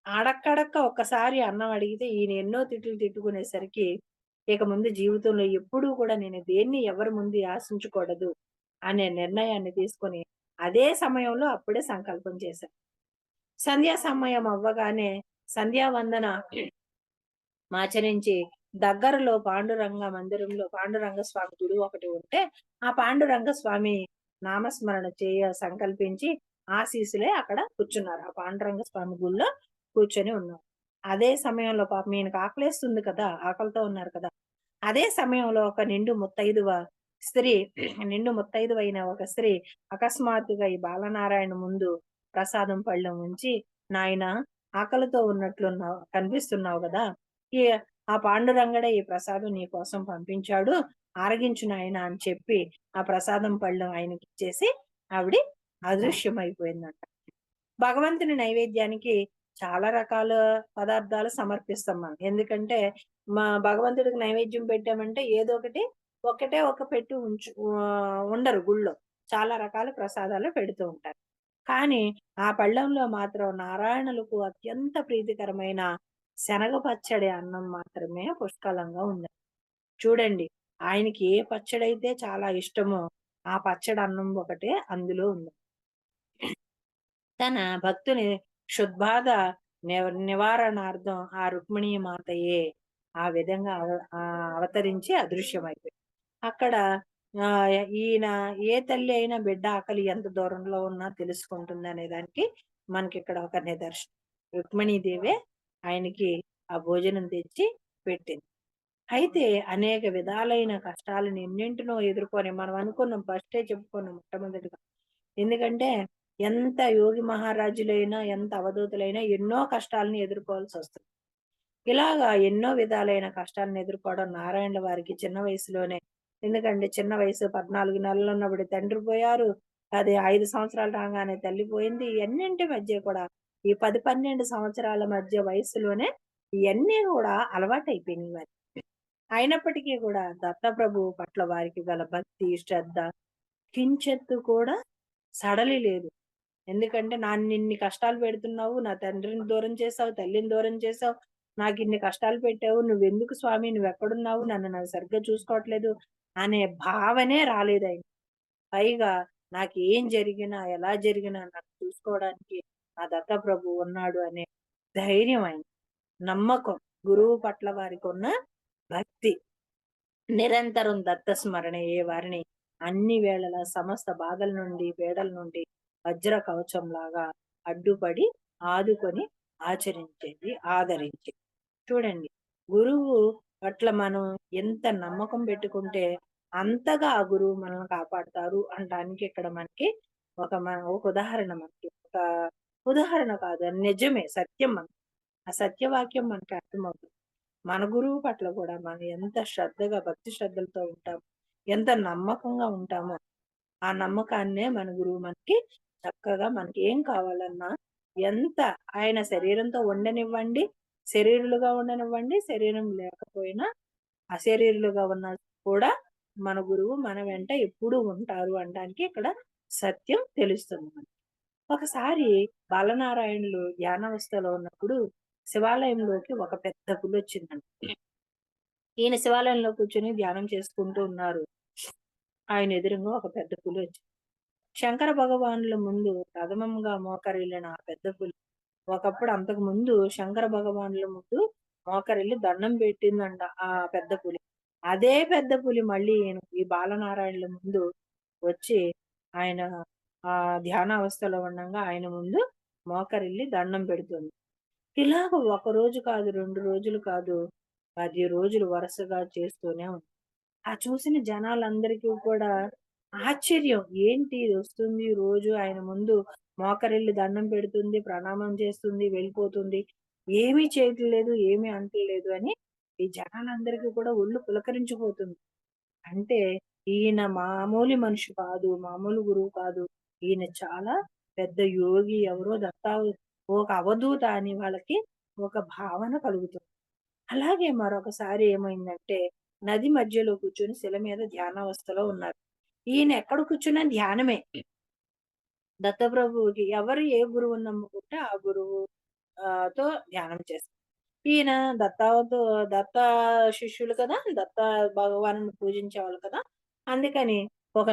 అడక్కడక్క ఒక్కసారి అన్నం అడిగితే ఈయన ఎన్నో తిట్లు తిట్టుకునేసరికి, ఇక ముందు జీవితంలో ఎప్పుడూ కూడా నేను దేన్ని ఎవరి ముందు ఆశించకూడదు అనే నిర్ణయాన్ని తీసుకొని, అదే సమయంలో అప్పుడే సంకల్పం చేశారు. సంధ్యా సమయం అవ్వగానే సంధ్యావందన ఆచరించి దగ్గరలో పాండురంగ మందిరంలో పాండురంగ స్వామి గుడి ఒకటి ఉంటే, ఆ పాండురంగ స్వామి నామస్మరణ సంకల్పించి ఆశీస్సులే అక్కడ కూర్చున్నారు. ఆ పాండురంగ స్వామి గుడిలో కూర్చొని ఉన్నారు. అదే సమయంలో పాపం ఈయనకి ఆకలేస్తుంది కదా! ఆకలితో ఉన్నారు కదా! అదే సమయంలో ఒక నిండు ముత్తైదువ స్త్రీ నిండు ముత్తైదువైన ఒక స్త్రీ అకస్మాత్తుగా ఈ బాలనారాయణ ముందు ప్రసాదం పళ్ళెం ఉంచి, నాయనా ఆకలితో ఉన్నట్లున్నావు కనిపిస్తున్నావు గదా! ఈ ఆ పాండురంగడే ఈ ప్రసాదం నీ కోసం పంపించాడు. ఆరగించు నాయనా అని చెప్పి ఆ ప్రసాదం పళ్ళెం ఆయనకిచ్చేసి ఆవిడ అదృశ్యమైపోయిందంట. భగవంతుని నైవేద్యానికి చాలా రకాల పదార్థాలు సమర్పిస్తాం మనం. ఎందుకంటే, భగవంతుడికి నైవేద్యం పెట్టామంటే ఏదో ఒకటి, ఒకటే ఒక పెట్టి ఉండరు గుళ్ళో. చాలా రకాల ప్రసాదాలు పెడుతూ ఉంటారు. కానీ, ఆ పళ్ళెంలో మాత్రం నారాయణులకు అత్యంత ప్రీతికరమైన శనగ పచ్చడి అన్నం మాత్రమే పుష్కలంగా ఉంది. చూడండి, ఆయనకి ఏ పచ్చడైతే చాలా ఇష్టమో, ఆ పచ్చడి అన్నం ఒకటే అందులో ఉంది. తన భక్తుని క్షుద్బాధ నివారణార్థం ఆ రుక్మిణీ మాతయే ఆ విధంగా అవతరించి అదృశ్యమైపోయింది. అక్కడ ఈయన ఏ తల్లి అయినా బిడ్డ ఆకలి ఎంత దూరంలో ఉన్నా తెలుసుకుంటుంది అనే దానికి మనకిక్కడ ఒక నిదర్శనం. రుక్మిణీదేవే ఆయనకి ఆ భోజనం తెచ్చి పెట్టింది. అయితే అనేక విధాలైన కష్టాలను ఎన్నింటినో ఎదుర్కొని మనం అనుకున్నాం, ఫస్టే చెప్పుకున్నాం మొట్టమొదటిగా. ఎందుకంటే ఎంత యోగి మహారాజులైనా, ఎంత అవధూతలైనా ఎన్నో కష్టాలను ఎదుర్కోవాల్సొస్తుంది. ఇలాగా ఎన్నో విధాలైన కష్టాలను ఎదుర్కోవడం నారాయణుల వారికి చిన్న వయసులోనే. ఎందుకంటే చిన్న వయసు 14 నెలలున్నప్పుడు తండ్రి పోయారు. అది 5 సంవత్సరాలు రాగానే తల్లి పోయింది. ఇయన్నింటి మధ్య కూడా ఈ 10, 12 సంవత్సరాల మధ్య వయస్సులోనే ఇయన్నీ గూడా అలవాటయిపోయినియి వారికి. అయినప్పటికీ కూడా దత్తప్రభువు పట్ల వారికి గల భక్తి, శ్రద్ధ కించెత్తు కూడా సడలి లేదు. ఎందుకంటే నన్నిన్ని కష్టాలు పెడుతున్నావు. నా తండ్రిని దూరం చేసావు. తల్లిని దూరం చేసావు. నాకిన్ని కష్టాలు పెట్టావు. నువ్వెందుకు స్వామి? నువ్వెక్కడున్నావు? నన్ను సరిగ్గా చూసుకోవట్లేదు అనే భావనే రాలేదాయనకి. పైగా నాకేం జరిగినా, ఎలా జరిగినా నన్ను చూసుకోవడానికి ఆ దత్తప్రభువు ఉన్నాడు అనే ధైర్యం ఆయన. నమ్మకం. గురువు పట్ల వారికున్న భక్తి. నిరంతరం దత్త స్మరణయే వారిని అన్ని వేళలా సమస్త బాధల నుండి, పీడల నుండి వజ్ర కవచంలాగా అడ్డుపడి, ఆదుకొని ఆదరించేది. చూడండి, గురువు పట్ల మనం ఎంత నమ్మకం పెట్టుకుంటే అంతగా ఆ గురువు మనల్ని కాపాడతారు అనటానికి ఇక్కడ మనకి ఒక ఉదాహరణ ఒక ఉదాహరణ కాదు, అది నిజమే, సత్యం మనకి. ఆ సత్యవాక్యం మనకి అర్థమవుతుంది. మన గురువు పట్ల కూడా మనం ఎంత శ్రద్ధగా, భక్తి శ్రద్ధలతో ఉంటామో, ఎంత నమ్మకంగా ఉంటామో, ఆ నమ్మకాన్నే మన గురువు మనకి చక్కగా మనకి ఏం కావాలన్నా ఎంత ఆయన శరీరంతో ఉండనివ్వండి, శరీరులుగా ఉండనివ్వండి, శరీరం లేకపోయినా అశరీరులుగా ఉన్నా కూడా మన గురువు మన వెంట ఎప్పుడూ ఉంటారు అనడానికి ఇక్కడ సత్యం తెలుస్తుంది మనకి. ఒకసారి బాలనారాయణులు ధ్యానావస్థలో ఉన్నప్పుడు శివాలయంలోకి ఒక పెద్ద పులొచ్చిందంట. ఈయన శివాలయంలో కూర్చొని ధ్యానం చేసుకుంటూ ఉన్నారు. ఆయన ఎదురుంగా ఒక పెద్ద పులొచ్చింది. శంకర భగవానుల ముందు ప్రథమంగా మోకరిల్లిన ఆ పెద్ద పులి ఒకప్పుడు అంతకు ముందు శంకర భగవానుల ముందు మోకరిల్లి దండం పెట్టిందంట ఆ పెద్ద పులి. అదే పెద్ద పులి మళ్ళీ ఈ బాలనారాయణుల ముందు వచ్చి ఆయన ధ్యానావస్థలో ఉండంగా ఆయన ముందు మోకరిల్లి దండం పెడుతుంది. ఇలాగ ఒక రోజు కాదు, 2 రోజులు కాదు, 10 రోజులు వరుసగా చేస్తూనే ఉంది. ఆ చూసిన జనాలందరికీ కూడా ఆశ్చర్యం. ఏంటి ఇదొస్తుంది రోజు ఆయన ముందు మోకరిల్లి దండం పెడుతుంది, ప్రణామం చేస్తుంది, వెళ్ళిపోతుంది. ఏమీ చేయట్లేదు, ఏమీ అంటలేదు అని ఈ జనాలందరికీ కూడా ఒళ్ళు పులకరించిపోతుంది. అంటే ఈయన మామూలు మనిషి కాదు, మామూలు గురువు కాదు. ఈయన చాలా పెద్ద యోగి, ఎవరో ఒక అవధూత అని వాళ్ళకి ఒక భావన కలుగుతుంది. అలాగే మరొకసారి ఏమైందంటే, నది మధ్యలో కూర్చొని శిల మీద ధ్యానావస్థలో ఉన్నారు. ఈయన ఎక్కడ కూర్చున్నా ధ్యానమే. దత్తప్రభువుకి ఎవరు ఏ గురువుని నమ్ముకుంటే ఆ గురువు తో ధ్యానం చేస్తారు. ఈయన దత్త శిష్యులు కదా! దత్త భగవానుని పూజించేవాళ్ళు కదా! అందుకని ఒక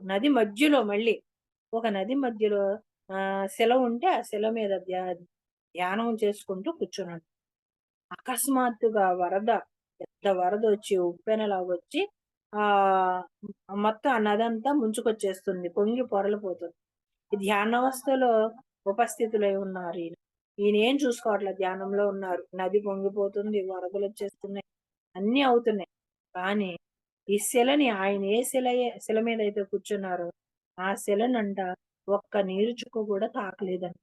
నది మధ్యలో మళ్ళీ ఒక నది మధ్యలో శిల ఉంటే ఆ శిల మీద ధ్యానం చేసుకుంటూ కూర్చున్నాడు. అకస్మాత్తుగా పెద్ద వరదొచ్చి ఉప్పెనలాగొచ్చి ఆహ్, మొత్తం ఆ నదంతా ముంచుకొచ్చేస్తుంది. పొంగి పొరలిపోతుంది. ఈ ధ్యానావస్థలో ఉపస్థితులై ఉన్నారీయన. ఈయనేం చూసుకోవట్లే, ధ్యానంలో ఉన్నారు. నది పొంగిపోతుంది, వరదలొచ్చేస్తున్నాయి. అన్నీ అవుతున్నాయి. కానీ ఈ శిలని ఆయన ఏ శిల మీద అయితే కూర్చున్నారో ఆ శిలనంట ఒక్క నీరు చుక్క కూడా తాకలేదంట.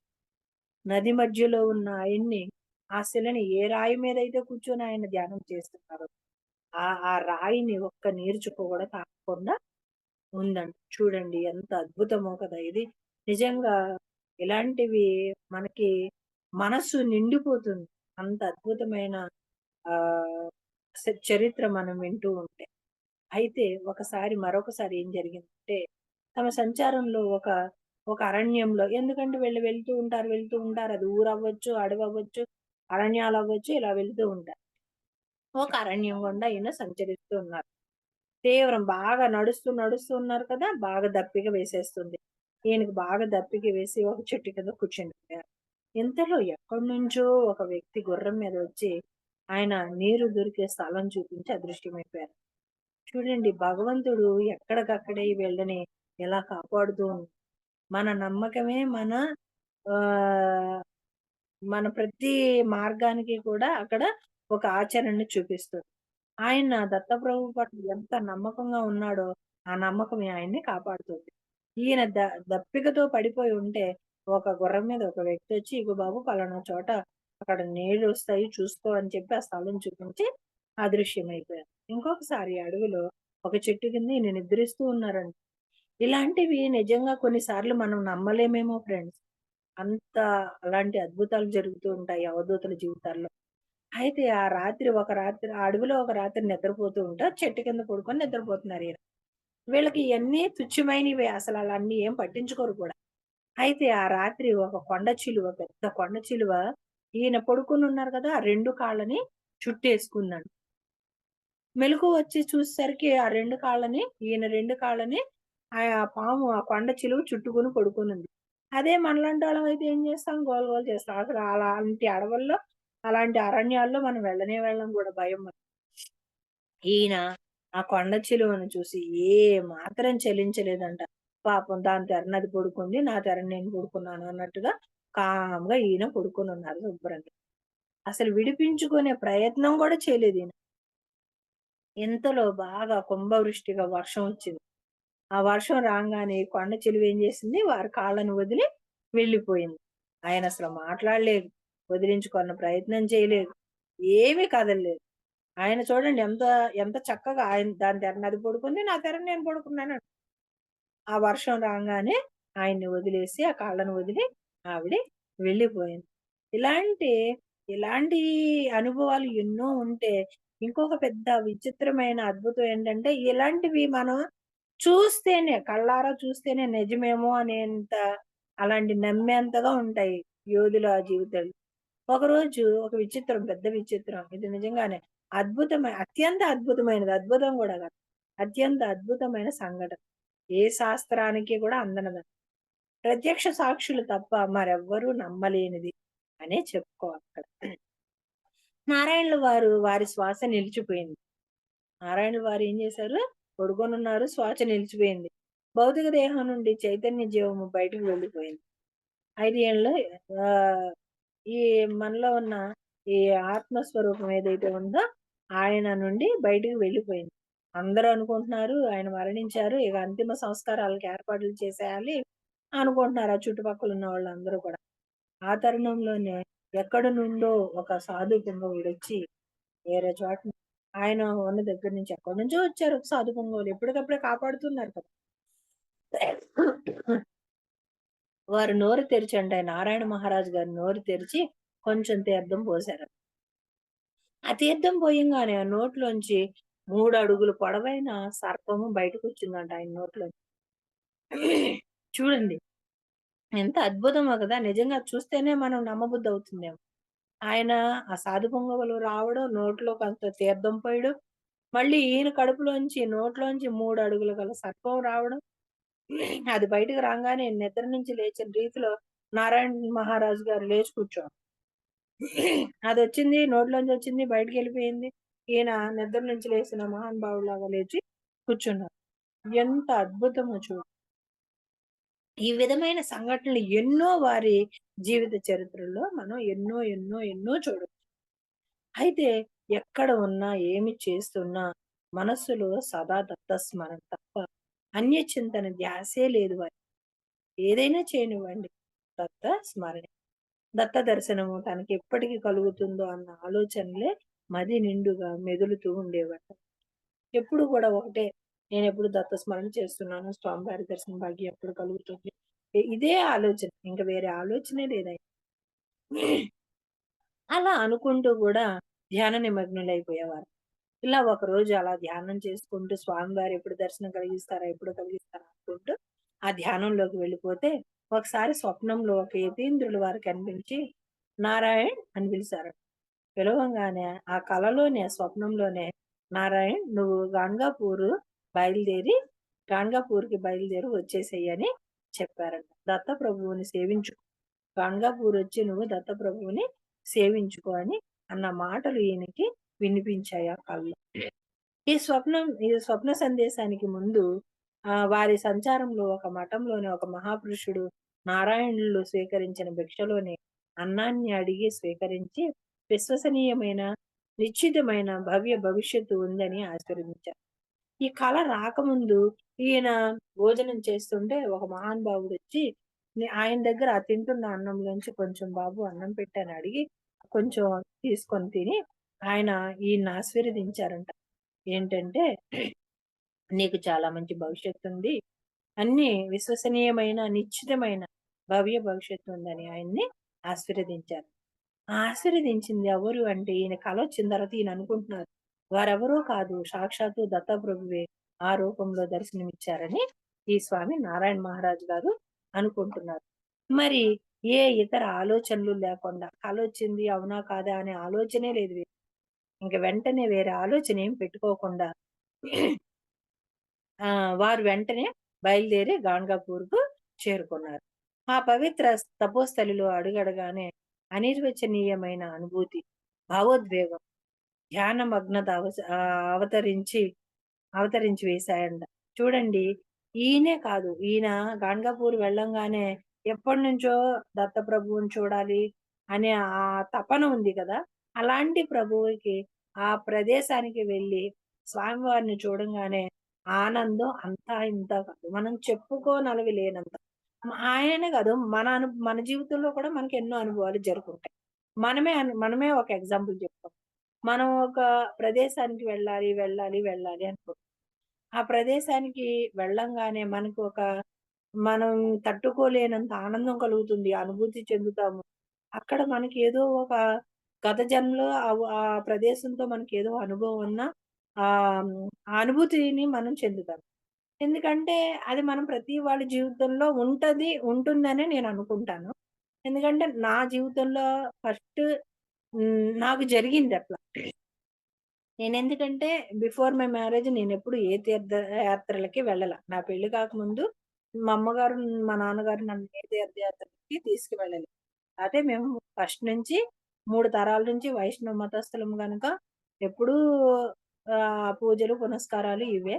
నది మధ్యలో ఉన్న ఆయన్ని ఆ శిలని ఏ రాయి మీద అయితే కూర్చొని ఆయన ధ్యానం చేస్తున్నారో ఆ రాయిని ఒక్క నీరు చుక్క కూడా తాకకుండా ఉందంట. చూడండి ఎంత అద్భుతమో కదా ఇది. నిజంగా ఇలాంటివి మనకి మనస్సు నిండిపోతుంది. అంత అద్భుతమైన ఆహ్, చరిత్ర మనం వింటూ ఉంటే. అయితే మరొకసారి ఏం జరిగిందంటే, తమ సంచారంలో ఒక అరణ్యంలో ఎందుకంటే వెళ్తూ ఉంటారు. అది ఊరవ్వచ్చు, అడవవ్వచ్చు, అరణ్యాలవ్వచ్చు ఇలా వెళ్తూ ఉంటారు. ఒక అరణ్యం గుండా ఈయన సంచరిస్తూ ఉన్నారు. బాగా నడుస్తూ ఉన్నారు కదా! బాగా దప్పిక వేసేస్తుంది. ఈయనకి బాగా దప్పిక వేసి ఒక చెట్టు కింద కూర్చుండిపోయారు. ఇంతలో ఎక్కడినుంచో ఒక వ్యక్తి గుర్రం మీద వచ్చి ఆయన నీరు దొరికే స్థలం చూపించి అదృశ్యమైపోయారు. చూడండి భగవంతుడు ఎక్కడికక్కడే వీళ్ళని ఎలా కాపాడుతూ మన నమ్మకమే ఆహ్, మన ప్రతి మార్గానికి కూడా అక్కడ ఒక ఆచరణని చూపిస్తుంది. ఆయన దత్తప్రభువు పట్ల ఎంత నమ్మకంగా ఉన్నాడో, ఆ నమ్మకమే ఆయన్ని కాపాడుతుంది. ఈయన దప్పికతో పడిపోయి ఉంటే, ఒక గుర్రం మీద ఒక వ్యక్తి వచ్చి, "ఇగో బాబు పలానా చోట అక్కడ నీళ్లొస్తాయి చూసుకో" అని చెప్పి ఆ స్థలం చూపించి అదృశ్యమైపోయారు. ఇంకొకసారి అడవిలో ఒక చెట్టు కింద ఈయన నిద్రిస్తూ ఉన్నారంట. ఇలాంటివి నిజంగా కొన్ని సార్లు మనం నమ్మలేమేమో ఫ్రెండ్స్. అంత అలాంటి అద్భుతాలు జరుగుతూ ఉంటాయి అవధూతల జీవితాల్లో. అయితే ఒక రాత్రి ఆ అడవిలో ఒక రాత్రి నిద్రపోతూ ఉంటే చెట్టు కింద పడుకొని నిద్రపోతున్నారు ఈయన. వీళ్ళకి ఇయన్నీ తుచ్చమైనవే అసలు ఆళ్ళన్నీ ఏం పట్టించుకోరు కూడా. అయితే ఆ రాత్రి పెద్ద కొండ చిలువ ఈయన పడుకొనున్నారు కదా! ఆ 2 కాళ్ళని చుట్టేసుకుందంట. మెలుకువ వచ్చి చూసేసరికి ఈయన 2 కాళ్ళని ఆ కొండ చిలువ చుట్టుకొని పడుకొనుంది. అదే మనలాంటోళ్ళమైతే ఏం చేస్తాం? గోల గోల చేస్తాం. అసలు అలాంటి అడవుల్లో, అలాంటి అరణ్యాల్లో మనం వెళ్ళనే గూడా భయం మనకి. ఈయన ఆ కొండ చిలువను చూసి ఏ మాత్రం చలించలేదంట. పాపం దాని తెరన అది పడుకుంది. నా తెరన నేను పడుకున్నాను అన్నట్టుగా కామ్‌గా ఈయన పడుకొనున్నారు శుభ్రంగా. అసలు విడిపించుకునే ప్రయత్నం గూడా చేయలేదీయన. ఇంతలో బాగా కుంభవృష్టిగా వర్షం వచ్చింది. ఆ వర్షం రాంగానే కొండ చిలువ ఏం చేసింది? వారి కాళ్ళను వదిలి వెళ్ళిపోయింది. ఆయనసలు మాట్లాడలేదు. వదిలించుకున్న ప్రయత్నం చేయలేదు. ఏమీ కదలలేదు. ఆయన చూడండి ఎంత చక్కగా దాని తెరన అది పడుకుంది. నా తెరన నేను పడుకున్నాను. ఆ వర్షం రాంగానే ఆయన్ని వదిలేసి, ఆ కాళ్ళను వదిలి ఆవిడ వెళ్ళిపోయింది. ఇలాంటి, ఇలాంటి అనుభవాలు ఎన్నో ఉంటే, ఇంకొక పెద్ద విచిత్రమైన అద్భుతం ఏంటంటే, ఇలాంటివి మనం కళ్ళారా చూస్తేనే నిజమేమో అనేంత అలాంటి నమ్మేంతగా ఉంటాయి యోధుల జీవితాలు. ఒకరోజు ఒక విచిత్రం, పెద్ద విచిత్రం. ఇది నిజంగానే అత్యంత అద్భుతమైనది. అద్భుతం గూడా కాదు. అత్యంత అద్భుతమైన సంఘటన. ఏ శాస్త్రానికి కూడా అందనిది. ప్రత్యక్ష సాక్షులు తప్ప మరెవ్వరూ నమ్మలేనిది అనే చెప్పుకోవాలక్కడ. నారాయణుల వారి శ్వాస నిలిచిపోయింది. నారాయణుల వారు ఏం చేశారు? పడుకొనున్నారు. శ్వాస నిలిచిపోయింది. భౌతిక దేహం నుండి చైతన్య జీవము బయటకు వెళ్ళిపోయింది. అయితే ఈయనలో ఆహ్, ఈ మనలో ఉన్న ఈ ఆత్మస్వరూపం ఏదైతే ఉందో ఆయన నుండి బయటికి వెళ్ళిపోయింది. అందరూ అనుకుంటున్నారు ఆయన మరణించారు. ఇక అంతిమ సంస్కారాలకి ఏర్పాట్లు చేసేయాలి అనుకుంటున్నారు. ఆ చుట్టుపక్కల ఉన్న వాళ్ళందరూ కూడా. ఆ తరుణంలోనే ఎక్కడి నుండో ఒక సాధు పుంగవుడొచ్చి వేరే చోట ఆయన ఉన్న దగ్గర నుంచి ఎక్కడి నుంచో వచ్చారు సాధు పుంగవులు. ఎప్పటికప్పుడే కాపాడుతున్నారు కదా! వారు నోరు తెరిచంట నారాయణ మహారాజు గారు నోరు తెరిచి కొంచెం తీర్థం పోశారు. ఆ తీర్థం పోయంగానే ఆ నోట్లోంచి 3 అడుగులు పొడవైన సర్పము బయటకొచ్చిందంట ఆయన నోట్లోంచి. చూడండి ఎంత అద్భుతమో కదా! నిజంగా చూస్తేనే మనం నమ్మబుద్దవుతుందేమో. ఆయన ఆ సాధు పుంగవులు రావడం, నోట్లో కొంత తీర్థం పోయడం, మళ్ళీ ఈయన నోట్లోంచి 3 అడుగులు గల సర్పం రావడం. అది బయటకు రాంగానే నిద్ర నుంచి లేచిన రీతిలో నారాయణ మహారాజు గారు లేచి కూర్చోవడం. నోట్లోంచొచ్చింది, బయటికెళ్ళిపోయింది. ఈయన నిద్ర నుంచి లేసిన మహానుభావుడులాగా లేచి కూర్చున్నారు. ఎంత అద్భుతమో ఈ విధమైన సంఘటనలు ఎన్నో వారి జీవిత చరిత్రలో మనం ఎన్నో చూడొచ్చు. అయితే ఎక్కడ ఉన్నా, ఏమి చేస్తున్నా మనస్సులో సదా దత్త స్మరణ తప్ప అన్య చింతన ధ్యాసే లేదు వారికి. ఏదైనా చేయనివ్వండి, దత్త స్మరణ. దత్త దర్శనము తనకి ఎప్పటికి కలుగుతుందో అన్న ఆలోచనలే మది నిండుగా మెదులుతూ ఉండేవాడు. ఎప్పుడు కూడా ఒకటే, నేనెప్పుడు దత్త స్మరణ చేస్తున్నాను, స్వామివారి దర్శన భాగ్యం ఎప్పుడు కలుగుతుంది. ఇదే ఆలోచన. ఇంక వేరే ఆలోచనే లేదాయనకి. అలా అనుకుంటూ గూడా ధ్యాన నిమగ్నులైపోయేవారు. ఇలా ఒకరోజు అలా ధ్యానం చేసుకుంటూ స్వామివారు ఎప్పుడు దర్శనం కలిగిస్తారా? ఎప్పుడు కలిగిస్తారా? అనుకుంటూ ఆ ధ్యానంలోకి వెళ్ళిపోతే, ఒకసారి స్వప్నంలో ఒక యతీంద్రులు వారు కనిపించి, నారాయణ్ అని పిలిచారట. పిలవంగానే ఆ కలలోనే, స్వప్నంలోనే, నారాయణ్ నువ్వు గాణగాపూర్‌కి బయలుదేరి వచ్చేసేయ్ అని చెప్పారంట. దత్తప్రభువుని సేవించుకో. గాణగాపూరొచ్చి నువ్వు దత్తప్రభువుని సేవించుకో అని అన్న మాటలు ఈయనకి వినిపించాయి ఆ కలలో. ఈ స్వప్న సందేశానికి ముందు వారి సంచారంలో ఒక మఠంలోని ఒక మహాపురుషుడు నారాయణులు స్వీకరించిన భిక్షలోని అన్నాన్ని అడిగి స్వీకరించి విశ్వసనీయమైన, నిశ్చితమైన భవ్య భవిష్యత్తు ఉందని ఆశీర్వదించారు. ఈ కళ రాకముందు ఈయన భోజనం చేస్తుంటే ఒక మహానుభావుడొచ్చి ఆయన దగ్గర ఆ తింటున్న అన్నంలోంచి కొంచెం బాబు అన్నం పెట్టని అడిగి కొంచెం తీసుకొని తిని ఆయన ఈయన్ని ఆశీర్వదించారంట. ఏంటంటే, "నీకు చాలా మంచి భవిష్యత్తుంది. అన్నీ విశ్వసనీయమైన, నిశ్చితమైన భవ్య భవిష్యత్తు ఉందని" ఆయన్ని ఆశీర్వదించారు. ఆశీర్వదించింది ఎవరు అంటే, ఈయన కలొచ్చిన తర్వాత ఈయన అనుకుంటున్నారు, వారెవరో కాదు సాక్షాత్తు దత్తప్రభువే ఆ రూపంలో దర్శనమిచ్చారని ఈ స్వామి నారాయణ మహారాజు గారు అనుకుంటున్నారు. మరి ఏ ఇతర ఆలోచనలు లేకుండా కలొచ్చింది అవునా కాదా అనే ఆలోచనే లేదు వీరికి. ఇంక వెంటనే వేరే ఆలోచన ఏం పెట్టుకోకుండా వారు వెంటనే బయలుదేరి గాణగాపూర్‌కు చేరుకున్నారు. ఆ పవిత్ర తపోస్థలిలో అడుగడగానే అనిర్వచనీయమైన అనుభూతి, భావోద్వేగం, ధ్యానమగ్నత అవతరించి అవతరించి వేశాయంట. చూడండి, ఈయనే కాదు, ఈయన గాణగాపూర్ వెళ్ళంగానే ఎప్పటినుంచో దత్తప్రభువుని చూడాలి అనే ఆ తపన ఉంది కదా! అలాంటి ప్రభువుకి ఆ ప్రదేశానికి వెళ్లి స్వామివారిని చూడంగానే ఆనందం అంతా ఇంతా కాదు. మనం చెప్పుకోనలవి లేనంత. ఆయనే కాదు, మన జీవితంలో కూడా మనకి ఎన్నో అనుభవాలు జరుగుంటాయి. మనమే ఒక ఎగ్జాంపుల్ చెప్పుకోం. మనం ఒక ప్రదేశానికి వెళ్ళాలి అనుకుంటాం. ఆ ప్రదేశానికి వెళ్ళంగానే మనకు మనం తట్టుకోలేనంత ఆనందం కలుగుతుంది. అనుభూతి చెందుతాము. అక్కడ మనకేదో ఒక గత జన్మలో ఆ ప్రదేశంతో మనకేదో అనుభవం ఉన్న ఆ అనుభూతిని మనం చెందుతాం. ఎందుకంటే అది మనం ప్రతి వాళ్ళ జీవితంలో ఉంటుందనే నేను అనుకుంటాను. ఎందుకంటే నా జీవితంలో ఫస్ట్ నాకు జరిగిందట్లా. నేనెందుకంటే బిఫోర్ మై మ్యారేజ్ నేనెప్పుడు ఏ తీర్థ యాత్రలకి వెళ్ళల. నా పెళ్లి కాకముందు మా అమ్మగారు, మా నాన్నగారు నన్ను ఏ తీర్థయాత్రలకి తీసుకువెళ్ళలేదు. అదే మేము ఫస్ట్ నుంచి 3 తరాల నుంచి వైష్ణవ మతస్థులం గనక ఎప్పుడూ పూజలు, పునస్కారాలు ఇవే.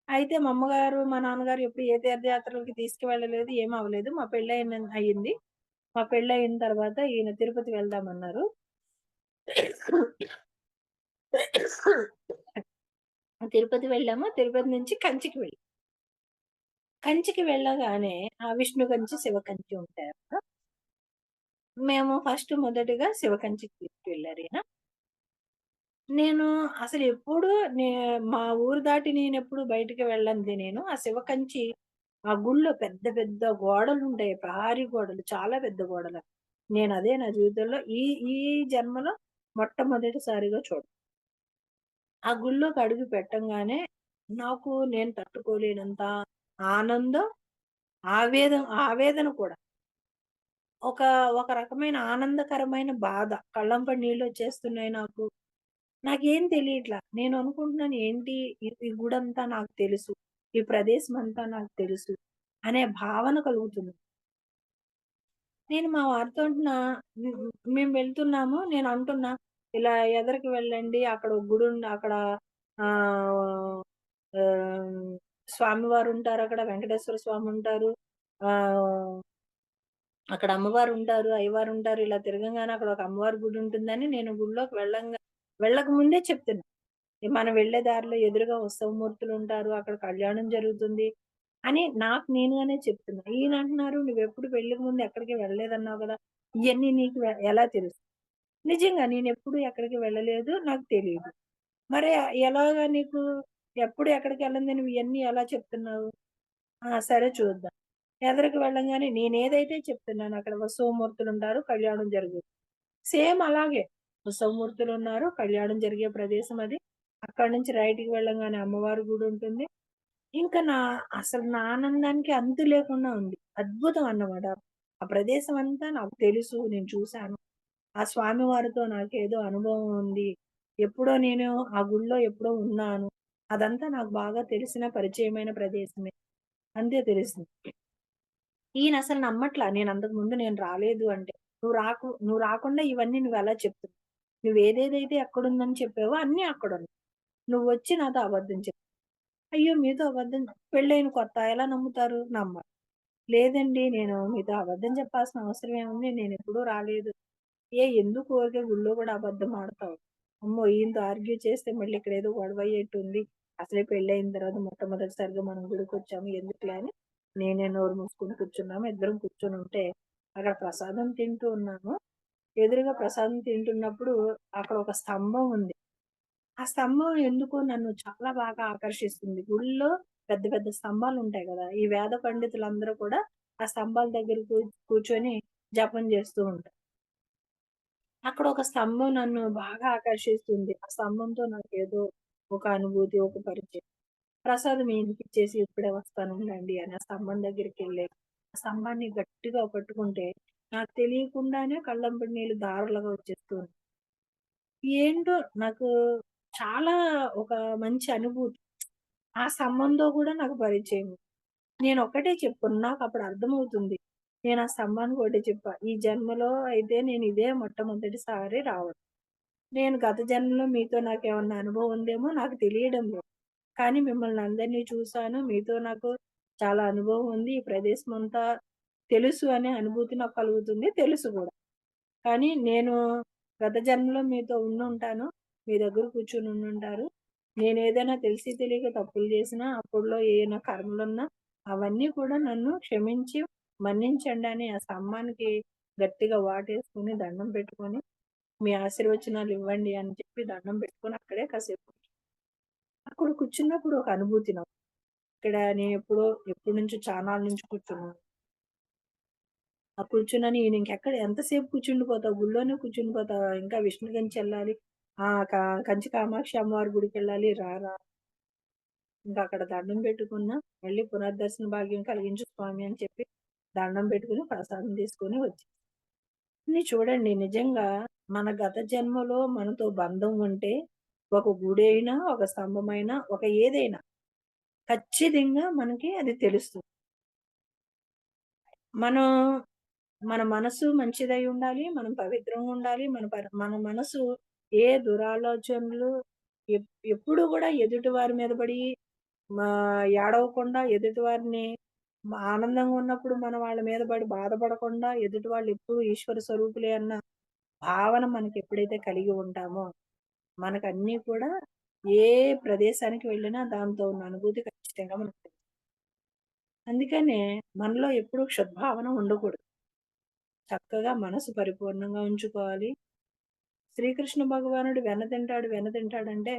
అయితే మా అమ్మగారు, మా నాన్నగారు ఎప్పుడు ఏ తీర్థయాత్రలకి తీసుకువెళ్ళలేదు. ఏమి అవ్వలేదు. అయింది. మా పెళ్లయిన తర్వాత ఈయన తిరుపతి వెళ్దామన్నారు. తిరుపతి వెళ్ళాము. తిరుపతి నుంచి కంచికి వెళ్ళాం. కంచికి వెళ్ళగానే విష్ణు కంచి, శివ కంచి ఉంటాయక్కడ. మేము మొదటిగా శివ కంచికి తీసుకెళ్లారీయన. నేను అసలెప్పుడు నే మా ఊరు దాటి నేనెప్పుడు బయటికి వెళ్ళంది నేను. ఆ శివ కంచి ఆ గుడిలో పెద్ద పెద్ద గోడలుంటాయి. ప్రహరీ గోడలు. చాలా పెద్ద గోడలు. నేనదే నా జీవితంలో ఈ ఈ జన్మలో మొట్టమొదటిసారిగా ఆ గుడిలోకి అడుగు పెట్టంగానే నాకు నేను తట్టుకోలేనంత ఆనందం, ఆవేదన కూడా. ఒక ఒక రకమైన ఆనందకరమైన బాధ. కళ్ళంబడి నీళ్ళొచ్చేస్తున్నాయి నాకు. నాకేం తెలియట్లా. నేను అనుకుంటున్నాను ఏంటి ఈ గుడంతా నాకు తెలుసు. ఈ ప్రదేశమంతా నాకు తెలుసు అనే భావన కలుగుతుంది. నేను మా వారితో అంటున్నా, మేము వెళ్తున్నాము. నేను అంటున్నా, ఇలా ఎదరికి వెళ్ళండి. అక్కడ ఒక గుడుంది. అక్కడ ఆహ్, ఆహ్, స్వామివారుంటారు. అక్కడ వెంకటేశ్వర స్వాముంటారు. ఆహ్, అక్కడ అమ్మవారుంటారు, అయ్యవారుంటారు. ఇలా తిరగంగానే అక్కడ ఒక అమ్మవారి గుడి ఉంటుందని నేను గుడిలోకి వెళ్ళక ముందే చెప్తున్నా. మనం వెళ్ళే దారిలో ఎదురుగా ఉత్సవమూర్తులుంటారు. అక్కడ కళ్యాణం జరుగుతుంది అని నాకు నేనుగానే చెప్తున్నా. ఈయనంటున్నారు, "నువ్వెప్పుడు పెళ్ళికి ముందు ఎక్కడికి వెళ్ళలేదన్నావు గదా! ఇయన్నీ నీకు ఎలా తెలుసు?" నిజంగా నేనెప్పుడు ఎక్కడికి వెళ్ళలేదు. నాకు తెలీదు. మరి ఎలాగా నీకు ఎప్పుడు ఎక్కడికెళ్ళంది నువ్వు ఇయన్నీ ఎలా చెప్తున్నావు? ఆ! సరే చూద్దాం. ఎదరికి వెళ్ళంగానే నేనేదైతే చెప్తున్నానో అక్కడ ఉత్సవమూర్తులుంటారు, కళ్యాణం జరుగుతుంది. సేమ్ అలాగే ఉత్సవమూర్తులున్నారు, కళ్యాణం జరిగే ప్రదేశం అది. అక్కడి నుంచి రైట్‌కి వెళ్ళంగానే అమ్మవారి గుడుంటుంది. ఇంకా అసలు నా ఆనందానికి అంతు లేకుండా ఉంది. అద్భుతం అన్నమాట. ఆ ప్రదేశం అంతా నాకు తెలుసు. నేను చూసాను. ఆ స్వామివారితో నాకేదో అనుభవం ఉంది. ఎప్పుడో నేను ఆ గుడిలో ఎప్పుడో ఉన్నాను. అదంతా నాకు బాగా తెలిసిన పరిచయమైన ప్రదేశమే. అంతే తెలిసింది. ఈయనసలు నమ్మట్లా. నేను రాలేదు అంటే. నువ్వు రాకుండా ఇవన్నీ నువ్వెలా చెప్తున్నావు? నువ్వేదేదైతే ఎక్కడుందని చెప్పావో అన్నీ అక్కడున్నాయి. నువ్వొచ్చి నాతో అబద్ధం చెప్పావు. అయ్యో! మీతో అబద్ధం పెళ్ళైన కొత్త ఎలా నమ్ముతారు? నమ్మరు. లేదండి నేను మీతో అబద్ధం చెప్పాల్సిన అవసరం ఏముంది? నేనెప్పుడూ రాలేదు. ఎందుకు ఊరికే గుళ్ళో కూడా అబద్ధం ఆడతావు? అమ్మో! ఈయనతో ఆర్గ్యూ చేస్తే మళ్ళీ ఇక్కడేదో గొడవయ్యేట్టుంది. అసలే పెళ్లయిన తర్వాత మొట్టమొదటిసారిగా మనం గుడికొచ్చాము ఎందుకులే అని నేనే నోరు మూసుకొని కూర్చున్నాము. ఇద్దరం కూర్చొనుంటే అక్కడ ప్రసాదం తింటూ ఉన్నాము. ఎదురుగా ప్రసాదం తింటున్నప్పుడు అక్కడ ఒక స్తంభం ఉంది. ఆ స్తంభం ఎందుకో నన్ను చాలా బాగా ఆకర్షిస్తుంది. గుడిలో పెద్ద పెద్ద స్తంభాలుంటాయి గదా! ఈ వేద పండితులందరూ కూడా ఆ స్తంభాల దగ్గర కూర్చొని జపం జేస్తూ ఉంటారు. అక్కడ ఒక స్తంభం నన్ను బాగా ఆకర్షిస్తుంది. ఆ స్తంభంతో నాకేదో ఒక అనుభూతి, ఒక పరిచయం. ప్రసాదం ఈయనకిచ్చేసి ఇప్పుడే వస్తానుండండి అని ఆ స్తంభం దగ్గరికెళ్ళి, ఆ స్తంభాన్ని గట్టిగా పట్టుకుంటే నాకు తెలియకుండానే కళ్ళెంబడి నీళ్ళు ధారలుగా వచ్చేస్తూ ఉన్నాయి. ఏంటో నాకు చాలా ఒక మంచి అనుభూతి. ఆ స్తంభంతో గూడా నాకు పరిచయం. నేనొక్కటే చెప్పుకున్నా. నాకప్పుడు అర్థమవుతుంది. నేను ఆ స్తంభానికి ఒకటే చెప్పా. ఈ జన్మలో అయితే నేను ఇదే మొట్టమొదటిసారి రావడం. నేను గత జన్మలో మీతో నాకేమన్నా అనుభవం ఉందేమో నాకు తెలియడం లేదు. కానీ మిమ్మల్ని అందరిని చూసాను. మీతో నాకు చాలా అనుభవం ఉంది. ఈ ప్రదేశం అంతా తెలుసు అనే అనుభూతి నాకు కలుగుతుంది. తెలుసు గూడా. కానీ నేను గత జన్మలో మీతో ఉండుంటాను. మీ దగ్గర కూర్చొని ఉండుంటారు. నేనేదైనా తెలిసి తెలియక తప్పులు చేసినా, అప్పుడులో ఏయైనా కర్మలున్నా అవన్నీ కూడా నన్ను క్షమించి, మన్నించండి అని ఆ స్తంభానికి గట్టిగా వాటేసుకొని దండం పెట్టుకొని, మీ ఆశీర్వచనాలు ఇవ్వండి అని చెప్పి దండం పెట్టుకొని అక్కడే కాసేపు అక్కడ కూర్చున్నప్పుడు ఒక అనుభూతి నాకు. ఇక్కడ నేనెప్పుడో ఎప్పటినుంచో చానాళ్ళ నుంచి కూర్చున్నాను. ఆ కూర్చున్నాను. ఈయన ఇంకెక్కడ ఎంతసేపు కూర్చుండిపోతావు? గుళ్ళోనే కూర్చుండిపోతావా? ఇంకా విష్ణుగంచెళ్ళాలి. ఆ! కంచి కామాక్షి అమ్మవారి గుడికెళ్ళాలి. రా రా ఇంకక్కడ దండం పెట్టుకున్నా. మళ్ళీ పునర్దర్శన భాగ్యం కలిగించు స్వామి అని చెప్పి దండం పెట్టుకొని ప్రసాదం తీసుకొని వచ్చా. ఇన్ని చూడండి నిజంగా మన గత జన్మలో మనతో బంధం ఉంటే ఒక గుడైనా, ఒక స్తంభమైనా, ఒక ఏదైనా ఖచ్చితంగా మనకి అది తెలుస్తుంది. మనం మన మనసు మంచిదై ఉండాలి. మనం పవిత్రంగా ఉండాలి. మన మనసు ఏ దురాలోచనలు ఎప్పుడు గూడా ఎదుటి వారి మీద పడి మా ఏడవకుండా ఎదుటి వారిని ఆనందంగా ఉన్నప్పుడు మనం వాళ్ళ మీద పడి బాధపడకుండా ఎదుటి వాళ్ళు ఎప్పుడు ఈశ్వర స్వరూపులే అన్న భావన మనకెప్పుడైతే కలిగి ఉంటామో, మనకన్నీ కూడా ఏ ప్రదేశానికి వెళ్ళినా దాంతో ఉన్న అనుభూతి ఖచ్చితంగా మనకు తెలుస్తుంది. అందుకనే మనలో ఎప్పుడూ క్షుద్భావన ఉండకూడదు. చక్కగా మనసు పరిపూర్ణంగా ఉంచుకోవాలి. శ్రీకృష్ణ భగవానుడు వెన్న తింటాడు, వెన్న తింటాడంటే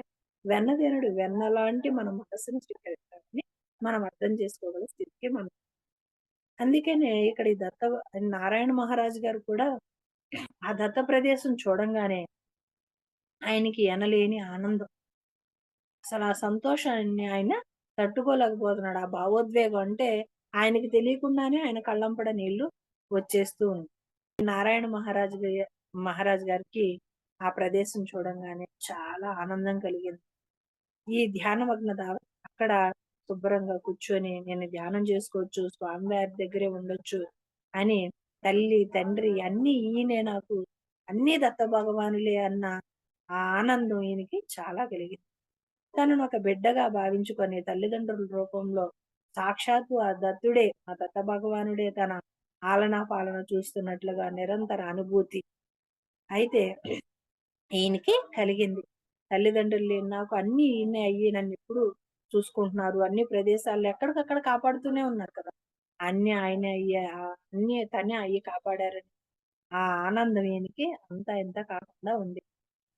వెన్న తినడు. వెన్నలాంటి మన మనసుని స్వీకరిస్తాడని మనం అర్థం చేసుకోగల స్థితికి మనం అందుకనే ఇక్కడ ఈ నారాయణ మహారాజు గారు కూడా ఆ దత్త ప్రదేశం చూడంగానే ఆయనకి ఎనలేని ఆనందం. అసలు ఆ సంతోషాన్ని ఆయన తట్టుకోలేకపోతున్నాడు. ఆ భావోద్వేగం అంటే ఆయనకి తెలియకుండానే ఆయన కళ్ళంపట నీళ్లు వచ్చేస్తూ ఉన్నాయి. నారాయణ మహారాజ్ గారికి ఆ ప్రదేశం చూడంగానే చాలా ఆనందం కలిగింది. ఈ అక్కడ శుభ్రంగా కూర్చొని నేను ధ్యానం చేసుకోవచ్చు, స్వామివారి దగ్గరే ఉండొచ్చు అని తల్లి, తండ్రి అన్నీ ఈయనే నాకు అన్నీ దత్త భగవానులే అన్న ఆ ఆనందం ఈయనకి చాలా కలిగింది. తనను ఒక బిడ్డగా భావించుకొని తల్లిదండ్రుల రూపంలో సాక్షాత్తు ఆ దత్తుడే, ఆ దత్త భగవానుడే తన ఆలనా పాలన చూస్తున్నట్లుగా నిరంతర అనుభూతి అయితే ఈయనకి కలిగింది. తల్లిదండ్రులు లేని నాకు అన్నీ ఈయనే అయ్యి నన్నెప్పుడు చూసుకుంటున్నారు. అన్ని ప్రదేశాల్లో ఎక్కడికక్కడ కాపాడుతూనే ఉన్నారు కదా! అన్నీ ఆయనే అయ్యే అన్నీ తనే అయ్యి కాపాడారని ఆ ఆనందం ఈయనకి అంతా ఇంతా కాకుండా ఉంది.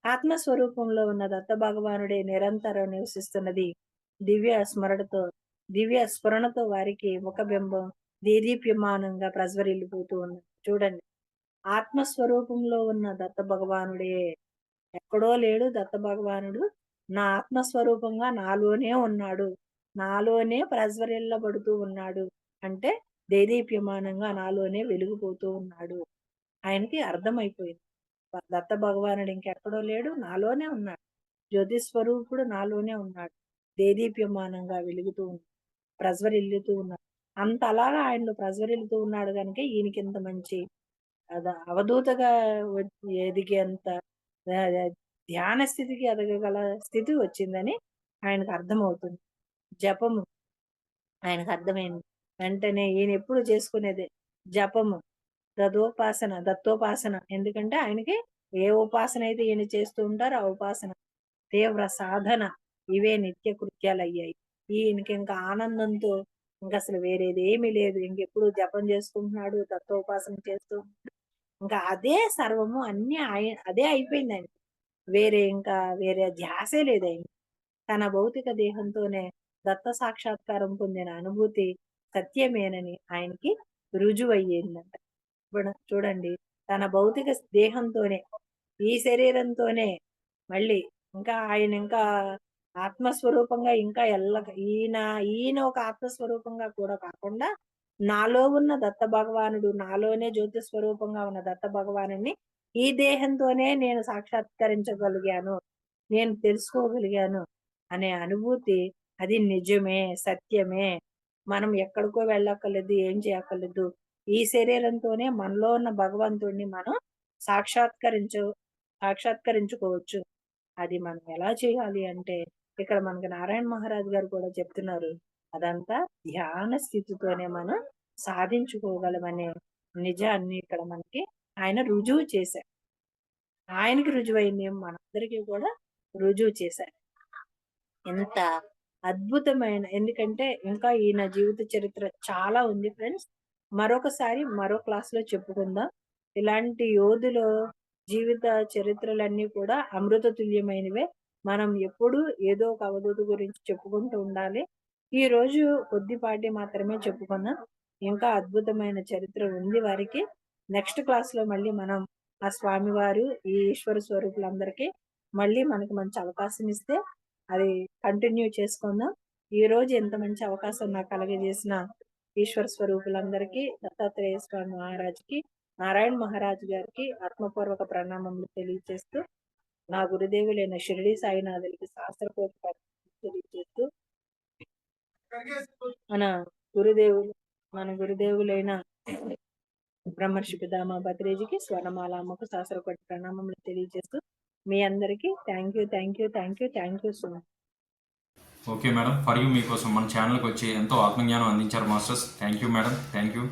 ఆత్మస్వరూపంలో ఉన్న దత్తభగవానుడే నిరంతరం నివసిస్తున్నది. దివ్య స్మరణతో దివ్య స్ఫురణతో వారికి ముఖబింబం దేదీప్యమానంగా ప్రజ్వరిల్లిపోతూ ఉన్నది. చూడండి. ఆత్మస్వరూపంలో ఉన్న దత్తభగవానుడే. ఎక్కడో లేడు దత్తభగవానుడు. నా ఆత్మస్వరూపంగా నాలోనే ఉన్నాడు. నాలోనే ప్రజ్వరిల్లబడుతూ ఉన్నాడు. అంటే దేదీప్యమానంగా నాలోనే వెలిగిపోతూ ఉన్నాడు. ఆయనకి అర్థమైపోయింది. దత్త భగవానుడు ఇంకెక్కడో లేడు. నాలోనే ఉన్నాడు. జ్యోతి స్వరూపుడు నాలోనే ఉన్నాడు. దేదీప్యమానంగా వెలుగుతూ ఉన్నాడు. ప్రజ్వరిల్లుతూ ఉన్నాడు. అంతలాగా ఆయనలో ప్రజ్వరిల్లుతూ ఉన్నాడు గనుకే ఈయనకింత మంచి అవధూతగా ఎదిగేంత ఆహ్, ధ్యాన స్థితికి ఎదగగల స్థితి వచ్చిందని ఆయనకు అర్థమవుతుంది. జపము ఆయనకు అర్థమైంది. వెంటనే ఈయనెప్పుడు చేసుకునేదే జపము, దత్తోపాసన. ఎందుకంటే ఆయనకి ఏ ఉపాసన అయితే ఈయన చేస్తూ ఉంటారో ఆ ఉపాసన. తీవ్ర సాధన ఇవే నిత్య కృత్యాలయ్యాయి. ఈయనకింక ఆనందంతో ఇంకసలు వేరేదేమీ లేదు. ఇంకెప్పుడు జపం చేసుకుంటున్నాడు, తత్వోపాసన చేస్తూ ఇంకా అదే సర్వము అన్నీ అదే అయిపోయిందాయనకి. వేరే ధ్యాసే లేదాయనకి. తన భౌతిక దేహంతోనే దత్త సాక్షాత్కారం పొందిన అనుభూతి సత్యమేనని ఆయనకి రుజువయ్యిందంట. చూడండి. తన భౌతిక దేహంతోనే, ఈ శరీరంతోనే మళ్ళీ ఆయన ఆత్మస్వరూపంగా ఇంకా ఈయన ఒక ఆత్మస్వరూపంగా కూడా కాకుండా, నాలో ఉన్న దత్త భగవానుడు, నాలోనే జ్యోతి స్వరూపంగా ఉన్న దత్త భగవానుడిని ఈ దేహంతోనే నేను సాక్షాత్కరించగలిగాను. నేను తెలుసుకోగలిగాను అనే అనుభూతి అది నిజమే, సత్యమే. మనం ఎక్కడికో వెళ్ళక్కర్లేదు, ఏం చేయక్కర్లేదు. ఈ శరీరంతోనే మనలో ఉన్న భగవంతుడిని మనం సాక్షాత్కరించు సాక్షాత్కరించుకోవచ్చు. అది మనం ఎలా చేయాలి అంటే, ఇక్కడ మనకి నారాయణ మహారాజు గారు కూడా చెప్తున్నారు. అదంతా ధ్యాన స్థితితోనే మనం సాధించుకోగలమనే నిజాన్ని ఇక్కడ మనకి ఆయన రుజువు చేశారు. ఆయనకి రుజువైంది మనందరికీ కూడా రుజువు చేశారు. ఎంత అద్భుతమైన ఎందుకంటే ఇంకా ఈయన జీవిత చరిత్ర చాలా ఉంది ఫ్రెండ్స్. మరొకసారి మరో క్లాస్‌లో చెప్పుకుందాం. ఇలాంటి యోధుల జీవిత చరిత్రలన్నీ కూడా అమృత తుల్యమైనవే. మనం ఎప్పుడూ ఏదో ఒక అవధూత గురించి చెప్పుకుంటూ ఉండాలి. ఈరోజు కొద్దిపాటి మాత్రమే చెప్పుకున్నాం. ఇంకా అద్భుతమైన చరిత్ర ఉంది వారికి. నెక్స్ట్ క్లాస్‌లో మళ్ళీ మనం ఆ స్వామివారు, ఈ ఈశ్వర స్వరూపులందరికీ మళ్ళీ మనకు మంచి అవకాశం ఇస్తే అది కంటిన్యూ చేసుకుందాం. ఈరోజు ఇంత మంచి అవకాశం నాకు కలగజేసిన ఈశ్వర స్వరూపులందరికీ, దత్తాత్రేయ స్వామి మహారాజ్‌కి, నారాయణ మహారాజు గారికి ఆత్మపూర్వక ప్రణామములు తెలియజేస్తూ, నా గురుదేవులైన షిరిడీ సాయినాథులకి సహస్రకోటి తెలియజేస్తూ, మన గురుదేవులైన బ్రహ్మర్షి పితామహ భద్రేజీకి, స్వర్ణమాల అమ్మకు సహస్రకోటి ప్రణామములు తెలియజేస్తూ, మీ అందరికీ thank you so much. Okay madam. For you మీకోసం మన ఛానల్కి వచ్చి ఎంతో ఆత్మజ్ఞానం అందించారు masters. Thank you madam. Thank you.